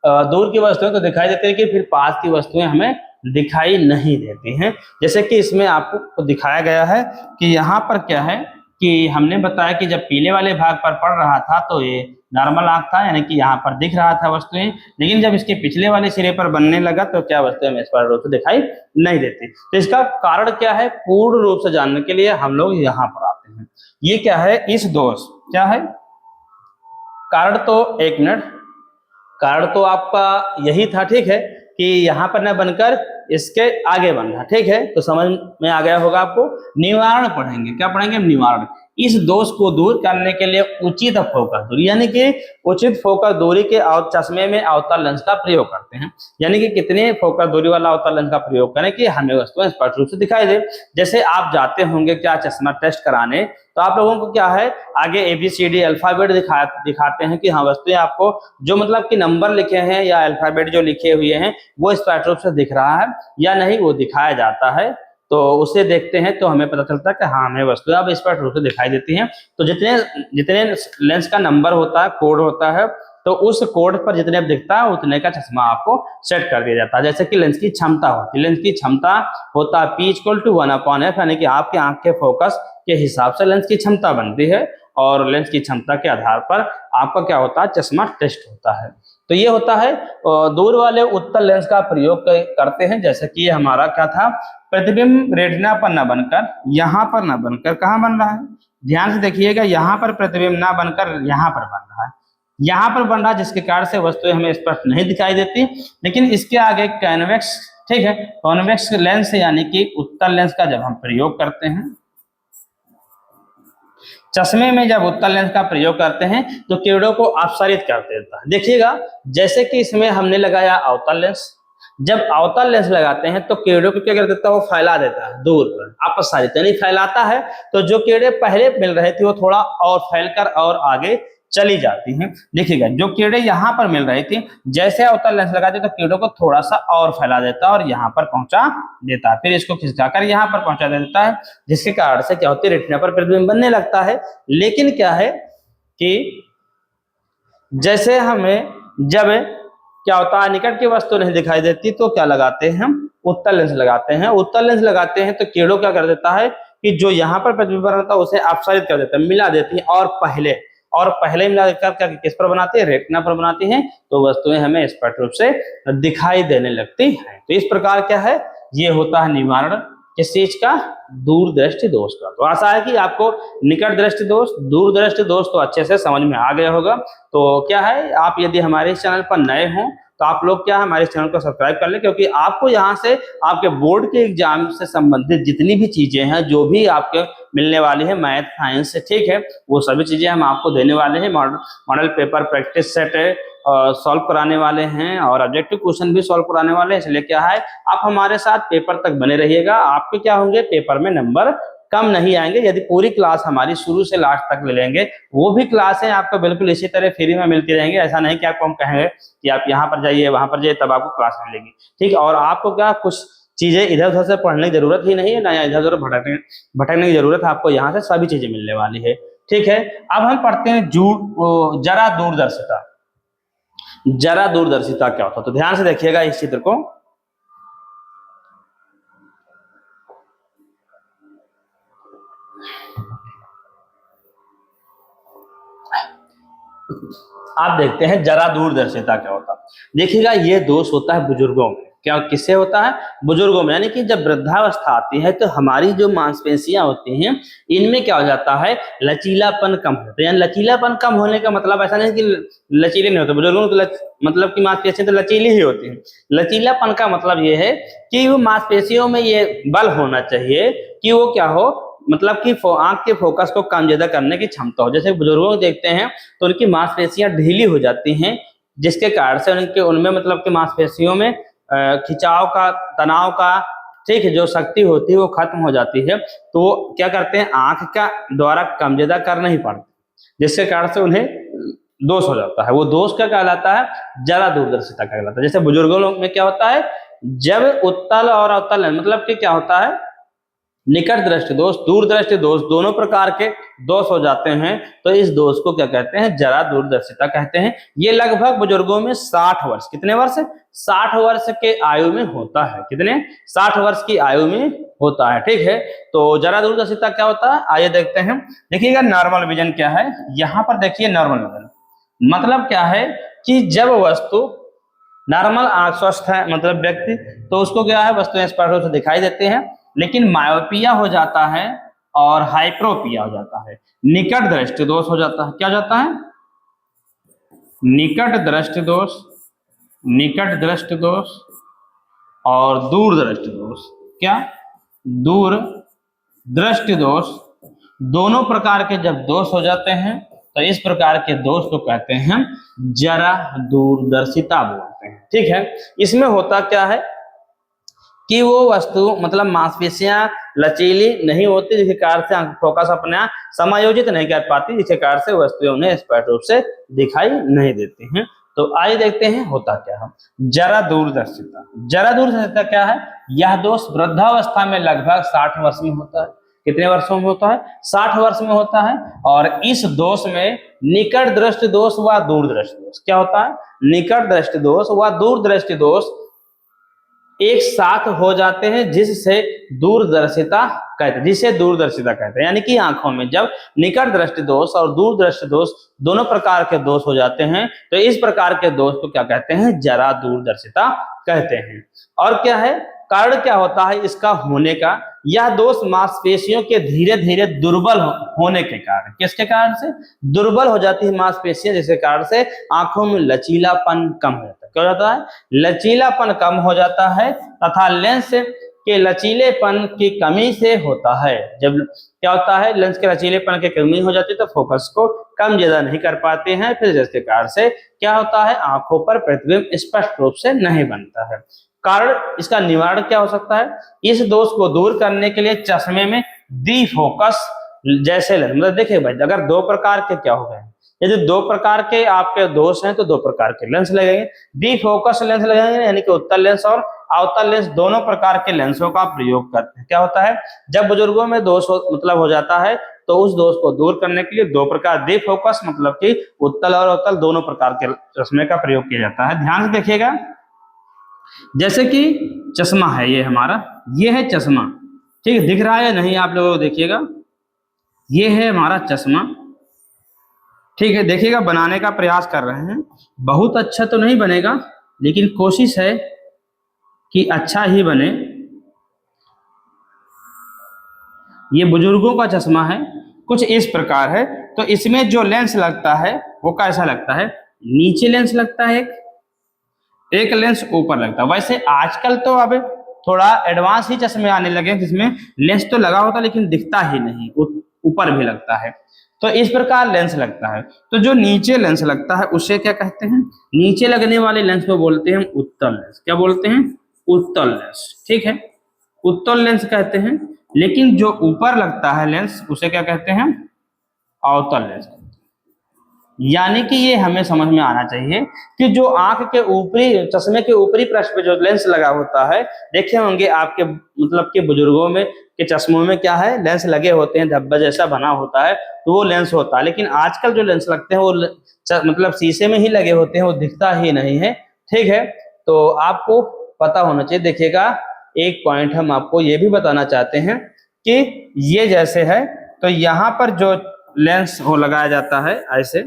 दूर की वस्तुएं तो दिखाई देती है, कि फिर पास की वस्तुएं हमें दिखाई नहीं देती हैं। जैसे कि इसमें आपको दिखाया गया है कि यहाँ पर क्या है, कि हमने बताया कि जब पीले वाले भाग पर पड़ रहा था तो ये नॉर्मल आंख था, यानी कि यहाँ पर दिख रहा था वस्तुएं, लेकिन जब इसके पिछले वाले सिरे पर बनने लगा तो क्या वस्तुएं हमें स्पष्ट रूप से दिखाई नहीं देती। तो इसका कारण क्या है, पूर्ण रूप से जानने के लिए हम लोग यहाँ पर आते हैं। ये क्या है, इस दोष, क्या है कारण, तो एक मिनट, कारण तो आपका यही था। ठीक है, कि यहाँ पर न बनकर इसके आगे बनना। ठीक है, तो समझ में आ गया होगा आपको। निवारण पढ़ेंगे, क्या पढ़ेंगे, निवारण। इस दोष को दूर करने के लिए उचित फोकस दूरी, यानी कि उचित फोकस दूरी के चश्मे में अवतल लेंस का प्रयोग करते हैं। यानी कि कितने फोकस दूरी वाला अवतल लेंस का प्रयोग करें कि हमें वस्तुएं स्पष्ट रूप से दिखाई दे। जैसे आप जाते होंगे क्या चश्मा टेस्ट कराने, तो आप लोगों को क्या है, आगे ABCD अल्फाबेट दिखाते हैं कि हाँ वस्तुएं आपको जो मतलब कि नंबर लिखे हैं या अल्फाबेट जो लिखे हुए हैं वो स्पष्ट रूप से दिख रहा है या नहीं, वो दिखाया जाता है। तो उसे देखते हैं तो हमें पता चलता है कि हाँ हमें वस्तुएं अब स्पष्ट रूप से दिखाई देती हैं। तो जितने जितने लेंस का नंबर होता है, कोड होता है, तो उस कोड पर जितने अब दिखता है उतने का चश्मा आपको सेट कर दिया जाता है। जैसे कि लेंस की क्षमता होती है, लेंस की क्षमता होता है P = 1/f, यानी कि आपके आंख के फोकस के हिसाब से लेंस की क्षमता बनती है, और लेंस की क्षमता के आधार पर आपका क्या होता है, चश्मा टेस्ट होता है। तो ये होता है दूर वाले उत्तल लेंस का प्रयोग करते हैं। जैसे कि ये हमारा क्या था, प्रतिबिंब रेटिना पर न बनकर यहाँ पर न बनकर कहाँ बन रहा है, ध्यान से देखिएगा, यहाँ पर प्रतिबिंब ना बनकर यहाँ पर बन रहा है, यहाँ पर बन रहा है, जिसके कारण से वस्तुएं हमें स्पष्ट नहीं दिखाई देती। लेकिन इसके आगे कॉन्वेक्स, ठीक है, कॉन्वेक्स लेंस यानी कि उत्तल लेंस का जब हम प्रयोग करते हैं, चश्मे में जब उत्तल लेंस का प्रयोग करते हैं तो किरणों को अपसरित कर देता है। देखिएगा जैसे कि इसमें हमने लगाया अवतल लेंस, जब अवतल लेंस लगाते हैं तो किरणों को क्या कर देता है, वो फैला देता है दूर पर, अपसरित यानी फैलाता है। तो जो किरणें पहले मिल रहे थे वो थोड़ा और फैलकर और आगे चली जाती हैं। देखिएगा जो किरणें यहाँ पर मिल रही थी, जैसे अवतल लेंस लगाते तो किरणों को थोड़ा सा और फैला देता है और यहाँ पर पहुंचा देता है, फिर इसको खिसकाकर यहाँ पर पहुंचा देता है, जिसके कारण से क्या होती है, रेटिना पर प्रतिबिंब बनने लगता है। लेकिन क्या है कि जैसे हमें जब क्या होता है निकट की वस्तु नहीं दिखाई देती तो क्या लगाते हैं, हम उत्तल लेंस लगाते हैं। उत्तल लेंस लगाते हैं तो किरणों क्या कर देता है कि जो यहाँ पर प्रतिबिंब रहता है उसे अपसारित कर देता है, मिला देती है, और पहले मिला देकर किस पर बनाती है, रेटिना पर बनाती हैं, तो वस्तुएं हमें स्पष्ट रूप से दिखाई देने लगती हैं। तो इस प्रकार क्या है, ये होता है निवारण किस चीज का, दूरदृष्टि दोष का। तो आशा है कि आपको निकट दृष्टि दोष, दूरदृष्टि दोष तो अच्छे से समझ में आ गया होगा। तो क्या है, आप यदि हमारे इस चैनल पर नए हों तो आप लोग क्या हमारे चैनल को सब्सक्राइब कर लें, क्योंकि आपको यहाँ से आपके बोर्ड के एग्जाम से संबंधित जितनी भी चीजें हैं, जो भी आपके मिलने वाली है मैथ साइंस से, ठीक है, वो सभी चीजें हम आपको देने वाले हैं। Model paper practice set solve कराने वाले हैं और ऑब्जेक्टिव क्वेश्चन भी सॉल्व कराने वाले हैं। इसलिए क्या है, आप हमारे साथ पेपर तक बने रहिएगा, आपके क्या होंगे, पेपर में नंबर कम नहीं आएंगे यदि पूरी क्लास हमारी शुरू से लास्ट तक ले लेंगे। वो भी क्लासें आपको बिल्कुल इसी तरह फ्री में मिलती रहेंगी, ऐसा नहीं कि आपको हम कहेंगे कि आप यहाँ पर जाइए वहां पर जाइए तब आपको क्लास मिलेगी, ठीक। और आपको क्या कुछ चीजें इधर उधर से पढ़ने की जरूरत ही नहीं है, ना इधर उधर भटकने की जरूरत है, आपको यहाँ से सभी चीजें मिलने वाली है, ठीक है। अब हम पढ़ते हैं जरा दूरदर्शिता। जरा दूरदर्शिता क्या होता है, तो ध्यान से देखिएगा इस चित्र को। आप देखते हैं जरा दूरदर्शिता क्या होता है। देखिएगा ये दोष होता है बुजुर्गों में। क्या किससे होता है, बुजुर्गों में, यानी कि जब वृद्धावस्था आती है तो हमारी जो मांसपेशियां होती हैं इनमें क्या हो जाता है, लचीलापन कम होता है। यानी लचीलापन कम होने का मतलब ऐसा नहीं कि लचीले नहीं होते, बुजुर्गों को मतलब कि मांसपेशियां तो लचीली ही होती हैं। लचीलापन का मतलब ये है कि वो मांसपेशियों में ये बल होना चाहिए कि वो क्या हो, मतलब कि आंख के फोकस को कम ज्यादा करने की क्षमता हो। जैसे बुजुर्गों को देखते हैं तो उनकी मांसपेशियां ढीली हो जाती हैं, जिसके कारण से उनमें मतलब कि मांसपेशियों में खिंचाव का, तनाव का, ठीक है, जो शक्ति होती है वो खत्म हो जाती है। तो वो क्या करते हैं, आंख का द्वारा कम ज्यादा कर नहीं पाते, जिसके कारण से उन्हें दोष हो जाता है। वो दोष क्या कहलाता है, जरा दूरदर्शिता कहलाता है। जैसे बुजुर्गों में क्या होता है, जब उत्तल और अवतल मतलब कि क्या होता है, निकट दृष्टि दोष, दूर दृष्टि दोष, दोनों प्रकार के दोष हो जाते हैं, तो इस दोष को क्या कहते हैं, जरा दूरदर्शिता कहते हैं। ये लगभग बुजुर्गों में 60 वर्ष, कितने वर्ष, 60 वर्ष के आयु में होता है। कितने, 60 वर्ष की आयु में होता है, ठीक है। तो जरा दूरदर्शिता क्या होता है, आइए देखते हैं। देखिएगा नॉर्मल विजन क्या है, यहाँ पर देखिए नॉर्मल विजन मतलब क्या है कि जब वस्तु नॉर्मल आंख स्वस्थ है, मतलब व्यक्ति, तो उसको क्या है, वस्तुएं स्पष्ट रूप से दिखाई देते हैं। लेकिन मायोपिया हो जाता है और हाइप्रोपिया हो जाता है, निकट दृष्टि दोष हो जाता है। क्या हो जाता है, निकट दृष्टि दोष, निकट दृष्टि दोष और दूर दृष्टि दोष। क्या, दूर दृष्टि दोष, दोनों प्रकार के जब दोष हो जाते हैं तो इस प्रकार के दोष को कहते हैं जरा दूरदर्शिता बोलते हैं, ठीक है। इसमें होता क्या है कि वो वस्तु मतलब मांसपेशियां लचीली नहीं होती, जिसके कारण से आंख फोकस अपने समायोजित नहीं कर पाती, जिसके कारण से वस्तुएं उन्हें स्पष्ट रूप से दिखाई नहीं देती हैं। तो आइए देखते हैं होता क्या है जरा दूरदर्शिता। जरा दूरदर्शिता क्या है, यह दोष वृद्धावस्था में लगभग 60 वर्ष में होता है। कितने वर्षों में होता है, 60 वर्ष में होता है। और इस दोष में निकट दृष्टि दोष व दूरदृष्टि दोष क्या होता है, निकट दृष्टि दोष व दूरदृष्टि दोष एक साथ हो जाते हैं, जिससे दूरदर्शिता कहते हैं, जिसे दूरदर्शिता कहते हैं। यानी कि आंखों में जब निकट दृष्टि दोष और दूरदृष्टि दोष दोनों प्रकार के दोष हो जाते हैं तो इस प्रकार के दोष को क्या कहते हैं, जरा दूरदर्शिता कहते हैं। और क्या है, कारण क्या होता है इसका होने का, यह दोष मांसपेशियों के धीरे धीरे दुर्बल होने के कारण, किसके कारण से दुर्बल हो जाती है मांसपेशियां, जिसके कारण से आंखों में लचीलापन कम हो जाता है। क्या हो जाता है, लचीलापन कम हो जाता है तथा लेंस के लचीलेपन की कमी से होता है। जब क्या होता है, लेंस के लचीलेपन की कमी हो जाती है तो फोकस को कम ज्यादा नहीं कर पाते हैं, फिर जिसके कारण से क्या होता है, आंखों पर प्रतिबिंब स्पष्ट रूप से नहीं बनता है। कारण इसका निवारण क्या हो सकता है, इस दोष को दूर करने के लिए चश्मे में डी फोकस जैसे लेंस, मतलब देखिए भाई अगर दो प्रकार के क्या हो गए, यदि दो प्रकार के आपके दोष हैं तो दो प्रकार के लेंस लगेंगे। डी फोकस लेंस लगेंगे, यानी कि उत्तल लेंस और अवतल लेंस, दोनों प्रकार के लेंसों का प्रयोग करते हैं। क्या होता है, जब बुजुर्गों में दोष मतलब हो जाता है तो उस दोष को दूर करने के लिए दो प्रकार, डी फोकस मतलब कि उत्तल और अवतल दोनों प्रकार के चश्मे का प्रयोग किया जाता है। ध्यान से देखिएगा, जैसे कि चश्मा है ये हमारा, ये है चश्मा, ठीक है, दिख रहा है या नहीं आप लोगों को, देखिएगा ये है हमारा चश्मा, ठीक है। देखिएगा बनाने का प्रयास कर रहे हैं, बहुत अच्छा तो नहीं बनेगा लेकिन कोशिश है कि अच्छा ही बने। ये बुजुर्गों का चश्मा है, कुछ इस प्रकार है। तो इसमें जो लेंस लगता है वो कैसा लगता है, नीचे लेंस लगता है, एक लेंस ऊपर लगता है। वैसे आजकल तो अब थोड़ा एडवांस ही चश्मे आने लगे जिसमें लेंस तो लगा होता लेकिन दिखता ही नहीं, ऊपर भी लगता है। तो इस प्रकार लेंस लगता है। तो जो नीचे लेंस लगता है उसे क्या कहते हैं, नीचे लगने वाले लेंस को बोलते हैं उत्तल लेंस। क्या बोलते हैं, उत्तल लेंस, ठीक है, उत्तल लेंस कहते हैं। लेकिन जो ऊपर लगता है लेंस उसे क्या कहते हैं, अवतल लेंस। यानी कि ये हमें समझ में आना चाहिए कि जो आंख के ऊपरी, चश्मे के ऊपरी पृष्ठ पे जो लेंस लगा होता है, देखे होंगे आपके मतलब कि बुजुर्गों में के चश्मों में क्या है, लेंस लगे होते हैं, धब्बा जैसा बना होता है, तो वो लेंस होता है। लेकिन आजकल जो लेंस लगते हैं वो मतलब शीशे में ही लगे होते हैं, वो दिखता ही नहीं है, ठीक है। तो आपको पता होना चाहिए। देखिएगा एक पॉइंट हम आपको ये भी बताना चाहते हैं कि ये जैसे है, तो यहाँ पर जो लेंस हो लगाया जाता है ऐसे,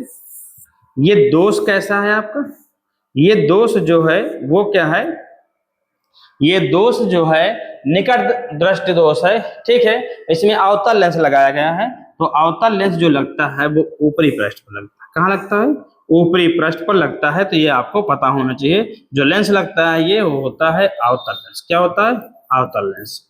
ये दोष कैसा है आपका, ये दोष जो है वो क्या है, ये दोष जो है निकट दृष्टि दोष है, ठीक है। इसमें अवतल लेंस लगाया गया है, तो अवतल लेंस जो लगता है वो ऊपरी पृष्ठ पर लगता है। कहाँ लगता है, ऊपरी पृष्ठ पर लगता है। तो ये आपको पता होना चाहिए, जो लेंस लगता है ये वो होता है अवतल लेंस। क्या होता है, अवतल लेंस।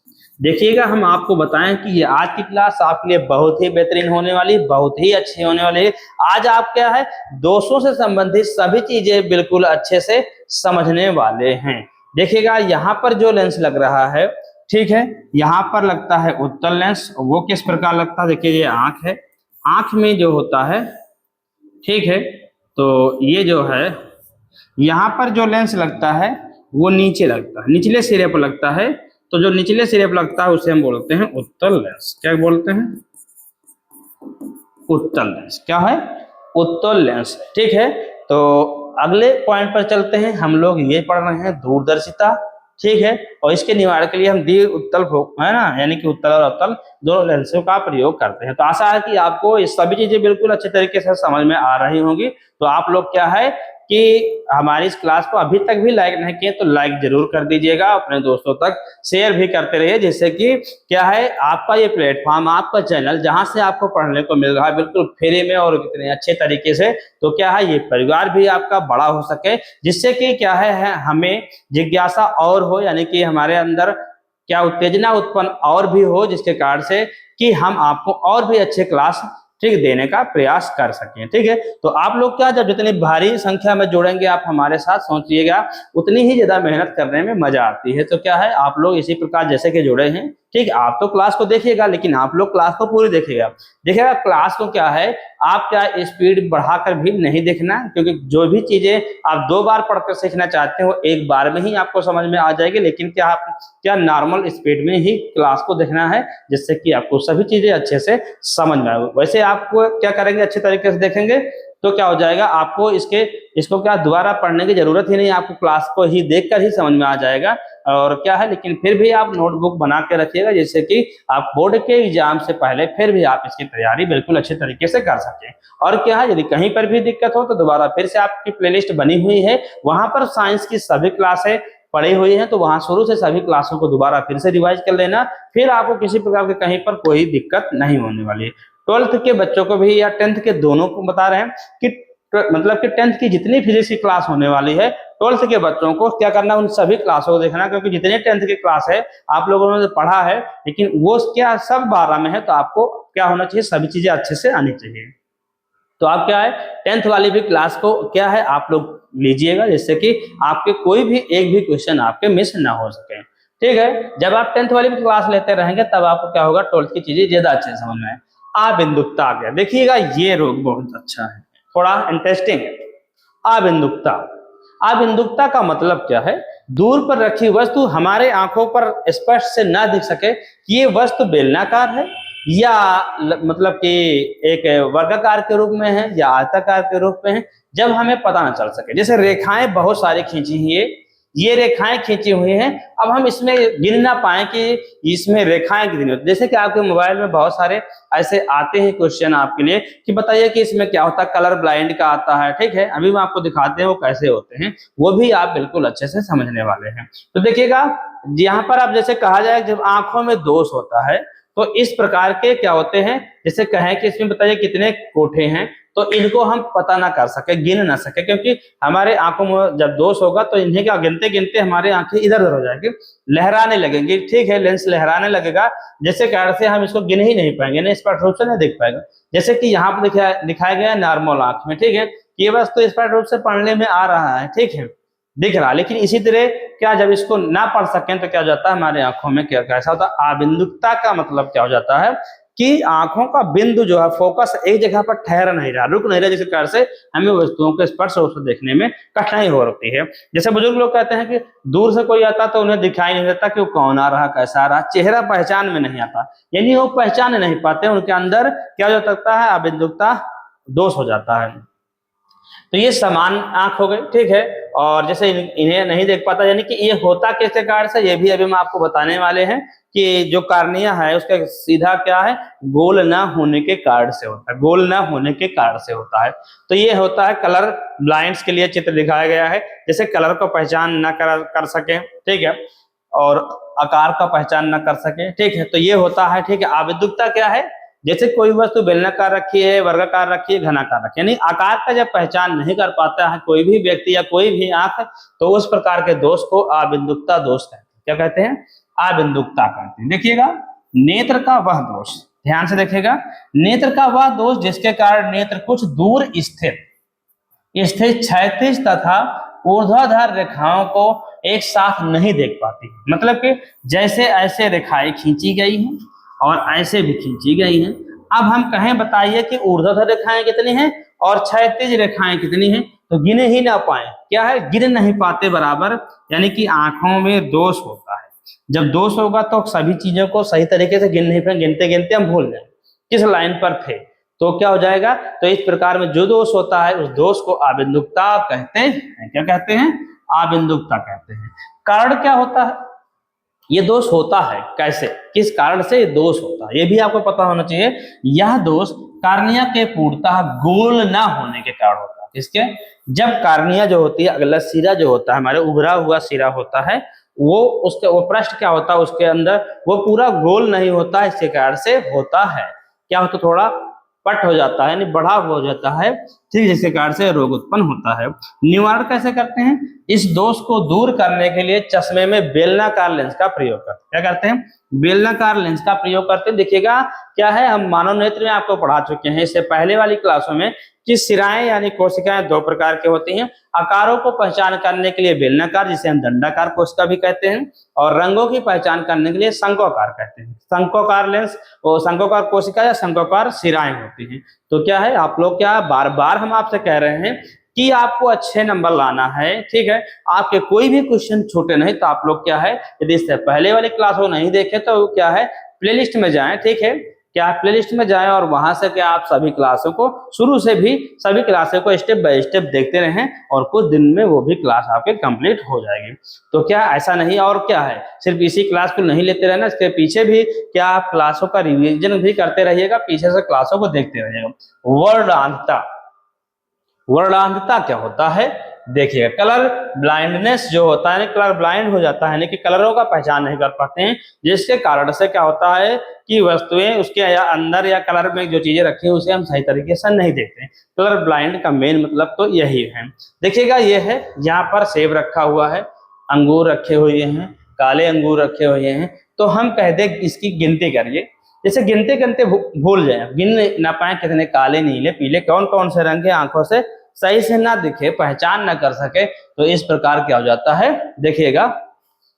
देखिएगा हम आपको बताएं कि ये आज की क्लास आपके लिए बहुत ही बेहतरीन होने वाली, बहुत ही अच्छी होने वाली है। आज आप क्या है, दोषों से संबंधित सभी चीजें बिल्कुल अच्छे से समझने वाले हैं। देखिएगा यहाँ पर जो लेंस लग रहा है, ठीक है, यहाँ पर लगता है उत्तल लेंस। वो किस प्रकार लगता है, देखिए ये आंख है, आंख में जो होता है, ठीक है, तो ये जो है यहाँ पर जो लेंस लगता है वो नीचे लगता है, निचले सिरे पर लगता है। तो जो निचले सिरे पर लगता है उसे हम बोलते हैं उत्तल लेंस। क्या बोलते हैं, उत्तल लेंस। क्या है, उत्तल लेंस, ठीक है। तो अगले पॉइंट पर चलते हैं। हम लोग ये पढ़ रहे हैं दूरदर्शिता, ठीक है, और इसके निवारण के लिए हम दीर्घ उत्तल है ना, यानी कि उत्तल और अवतल दोनों लेंसों का प्रयोग करते हैं। तो आशा है कि आपको ये सभी चीजें बिल्कुल अच्छे तरीके से समझ में आ रही होंगी। तो आप लोग क्या है कि हमारी इस क्लास को अभी तक भी लाइक नहीं किए तो लाइक जरूर कर दीजिएगा, अपने दोस्तों तक शेयर भी करते रहिए, जिससे कि क्या है आपका ये प्लेटफॉर्म, आपका चैनल जहां से आपको पढ़ने को मिल रहा है बिल्कुल फ्री में और इतने अच्छे तरीके से, तो क्या है ये परिवार भी आपका बड़ा हो सके, जिससे कि क्या है हमें जिज्ञासा और हो, यानी कि हमारे अंदर क्या उत्तेजना उत्पन्न और भी हो, जिसके कारण से कि हम आपको और भी अच्छे क्लास ठीक देने का प्रयास कर सकें, ठीक है। तो आप लोग क्या, जब जितनी भारी संख्या में जुड़ेंगे आप हमारे साथ, सोचिएगा उतनी ही ज्यादा मेहनत करने में मजा आती है। तो क्या है आप लोग इसी प्रकार जैसे कि जुड़े हैं, ठीक, आप तो क्लास को देखिएगा लेकिन आप लोग क्लास को पूरी देखिएगा। देखिएगा क्लास को क्या है, आप क्या स्पीड बढ़ाकर भी नहीं देखना, क्योंकि जो भी चीजें आप 2 बार पढ़कर सीखना चाहते हो एक बार में ही आपको समझ में आ जाएगी। लेकिन क्या आप क्या नॉर्मल स्पीड में ही क्लास को देखना है, जिससे कि आपको सभी चीजें अच्छे से समझ में आए। वैसे आपको क्या करेंगे, अच्छे तरीके से देखेंगे तो क्या हो जाएगा, आपको इसको क्या दोबारा पढ़ने की जरूरत ही नहीं, आपको क्लास को ही देखकर ही समझ में आ जाएगा। और क्या है, लेकिन फिर भी आप नोटबुक बना के रखिएगा, जिससे कि आप बोर्ड के एग्जाम से पहले फिर भी आप इसकी तैयारी बिल्कुल अच्छे तरीके से कर सकें। और क्या है, यदि कहीं पर भी दिक्कत हो तो दोबारा फिर से आपकी प्लेलिस्ट बनी हुई है, वहां पर साइंस की सभी क्लासें पड़ी हुई हैं, तो वहां शुरू से सभी क्लासों को दोबारा फिर से रिवाइज कर लेना, फिर आपको किसी प्रकार के कहीं पर कोई दिक्कत नहीं होने वाली है। 12th के बच्चों को भी या 10th के दोनों को बता रहे हैं कि मतलब कि 10th की जितनी फिजिक्स की क्लास होने वाली है, 12th के बच्चों को क्या करना, उन सभी क्लासों को देखना, क्योंकि जितने 10th की क्लास है आप लोगों ने पढ़ा है, लेकिन वो क्या सब 12 में है, तो आपको क्या होना चाहिए, सभी चीजें अच्छे से आनी चाहिए। तो आप क्या है 10th वाली भी क्लास को क्या है आप लोग लीजिएगा, जिससे कि आपके कोई भी एक भी क्वेश्चन आपके मिस ना हो सके, ठीक है। जब आप 10th वाली भी क्लास लेते रहेंगे तब आपको क्या होगा, 12th की चीजें ज्यादा अच्छे से समझ में आए। आ बिंदुकता आ गया, देखिएगा ये रोग बहुत अच्छा है, थोड़ा इंटरेस्टिंग है। अबिंदुकता, अबिंदुकता का मतलब क्या है? दूर पर रखी वस्तु हमारे आंखों पर स्पष्ट से ना दिख सके कि ये वस्तु बेलनाकार है या मतलब कि एक वर्गाकार के रूप में है या आयताकार के रूप में है, जब हमें पता न चल सके। जैसे रेखाएं बहुत सारी खींची हुई है, ये रेखाएं खींची हुई हैं, अब हम इसमें गिन ना पाए कि इसमें रेखाएं कितनी होती। जैसे कि आपके मोबाइल में बहुत सारे ऐसे आते हैं क्वेश्चन आपके लिए कि बताइए कि इसमें क्या होता है, कलर ब्लाइंड का आता है, ठीक है, अभी हम आपको दिखाते हैं वो कैसे होते हैं, वो भी आप बिल्कुल अच्छे से समझने वाले हैं। तो देखिएगा यहाँ पर आप जैसे कहा जाए जब आंखों में दोष होता है तो इस प्रकार के क्या होते हैं, जैसे कहें कि इसमें बताइए कितने कोठे हैं, तो इनको हम पता ना कर सके, गिन ना सके, क्योंकि हमारे आंखों में जब दोष होगा तो इन्हें क्या गिनते गिनते हमारी आंखें इधर उधर हो जाएंगी, लहराने लगेंगी, ठीक है, लेंस लहराने लगेगा, जैसे कारण से हम इसको गिन ही नहीं पाएंगे, नहीं स्पष्ट रूप से नहीं देख पाएगा। जैसे कि यहाँ पर दिखाया गया है नॉर्मल आंख में, ठीक है, ये बस तो स्पष्ट रूप से पढ़ने में आ रहा है, ठीक है, दिख रहा। लेकिन इसी तरह क्या जब इसको ना पढ़ सकें तो क्या हो जाता है हमारे आंखों में, क्या कैसा होता है, अबिंदुकता का मतलब क्या हो जाता है कि आंखों का बिंदु जो है, फोकस एक जगह पर ठहर नहीं रहा, रुक नहीं रहा, जिस कारण से हमें वस्तुओं को स्पर्श रूप से देखने में कठिनाई हो रही है। जैसे बुजुर्ग लोग कहते हैं कि दूर से कोई आता तो उन्हें दिखाई नहीं देता कि वो कौन आ रहा, कैसा आ रहा, चेहरा पहचान में नहीं आता, यानी वो पहचान नहीं पाते, उनके अंदर क्या हो सकता है, अबिंदुकता दोष हो जाता है। तो ये समान आंख हो गई, ठीक है, और जैसे इन्हें नहीं देख पाता, यानी कि ये होता कैसे कारण से, ये भी अभी हम आपको बताने वाले हैं कि जो कार्निया है उसका सीधा क्या है, गोल ना होने के कारण से होता है, गोल ना होने के कारण से होता है। तो ये होता है कलर ब्लाइंड्स के लिए चित्र दिखाया गया है, जैसे कलर को पहचान ना कर सके, ठीक है, और आकार का पहचान ना कर सके, ठीक है, तो ये होता है, ठीक है। अबिंदुकता क्या है, जैसे कोई वस्तु बेलनाकार रखी है, वर्गाकार रखी है, घनाकार रखी है, यानी आकार का जब पहचान नहीं कर पाता है कोई भी व्यक्ति या कोई भी आंख, तो उस प्रकार के दोष को अबिंदुकता दोष कहते हैं। क्या कहते हैं, अबिंदुकता कहते हैं। देखिएगा नेत्र का वह दोष, ध्यान से देखिएगा, नेत्र का वह दोष जिसके कारण नेत्र कुछ दूर स्थित क्षैतिज तथा ऊर्ध्वाधर रेखाओं को एक साथ नहीं देख पाती, मतलब कि जैसे ऐसे रेखाएं खींची गई हैं और ऐसे भी खींची गई हैं। अब हम कहें बताइए कि ऊर्ध्वाधर रेखाएं कितनी हैं और क्षैतिज रेखाएं कितनी हैं, तो गिने ही ना पाए, क्या है, गिन नहीं पाते बराबर, यानी कि आंखों में दोष होता है। जब दोष होगा तो सभी चीजों को सही तरीके से गिन नहीं पाए, गिनते गिनते हम भूल जाए किस लाइन पर थे, तो क्या हो जाएगा, तो इस प्रकार में जो दोष होता है उस दोष को अबिंदुकता कहते हैं। क्या कहते हैं, अबिंदुकता कहते हैं। कारण क्या होता है, ये दोष होता है कैसे, किस कारण से ये दोष होता है, ये भी आपको पता होना चाहिए। यह दोष कार्निया के पूर्णतः गोल ना होने के कारण होता है। किसके, जब कार्निया जो होती है, अगला सिरा जो होता है, हमारे उभरा हुआ सिरा होता है, वो उसके वो पृष्ठ क्या होता है, उसके अंदर वो पूरा गोल नहीं होता, इसके कारण से होता है क्या होता, थोड़ा पट हो जाता है, यानी बढ़ा हो जाता है, ठीक, जिसके कारण से रोग उत्पन्न होता है। निवारण कैसे करते हैं, इस दोष को दूर करने के लिए चश्मे में बेलनाकार लेंस का प्रयोग करते हैं। क्या करते हैं, बेलनाकार लेंस का प्रयोग करते हैं। देखिएगा क्या है, हम मानव नेत्र में आपको पढ़ा चुके हैं इससे पहले वाली क्लासों में कि सिराएं यानी कोशिकाएं दो प्रकार की होती हैं। आकारों को पहचान करने के लिए बेलनाकार, जिसे हम दंडाकार कोशिका भी कहते हैं, और रंगों की पहचान करने के लिए शंक्वाकार कहते हैं। शंक्वाकार लेंस और शंक्वाकार कोशिका या शंक्वाकार सिराएं होती हैं। तो क्या है, आप लोग क्या बार बार हम आपसे कह रहे हैं कि आपको अच्छे नंबर लाना है, ठीक है, आपके कोई भी क्वेश्चन छोटे नहीं, तो आप लोग क्या है, यदि इससे पहले वाली क्लास को नहीं देखे तो क्या है, प्लेलिस्ट में जाएं, ठीक है, क्या प्लेलिस्ट में जाएं और वहां से क्या आप सभी क्लासों को शुरू से भी सभी क्लासों को स्टेप बाय स्टेप देखते रहें और कुछ दिन में वो भी क्लास आपके कंप्लीट हो जाएगी। तो क्या ऐसा नहीं, और क्या है, सिर्फ इसी क्लास को नहीं लेते रहना, इसके पीछे भी क्या आप क्लासों का रिवीजन भी करते रहिएगा, पीछे से क्लासों को देखते रहिएगा। वर्णांधता, वर्णांधता क्या होता है, देखिए कलर ब्लाइंडनेस जो होता है, कलर ब्लाइंड हो जाता है, यानी कि कलरों का पहचान नहीं कर पाते हैं, जिसके कारण से क्या होता है कि वस्तुएं उसके या अंदर या कलर में जो चीजें रखी हैं उसे हम सही तरीके से नहीं देखते हैं। कलर ब्लाइंड का मेन मतलब तो यही है। देखिएगा ये है, यहाँ पर सेब रखा हुआ है, अंगूर रखे हुए हैं, काले अंगूर रखे हुए हैं, तो हम कह दे इसकी गिनती करिए, जैसे गिनते गिनते भूल जाए, गिन ना पाए कितने काले नीले पीले कौन कौन से रंग के आंखों से सही से ना दिखे, पहचान ना कर सके, तो इस प्रकार क्या हो जाता है, देखिएगा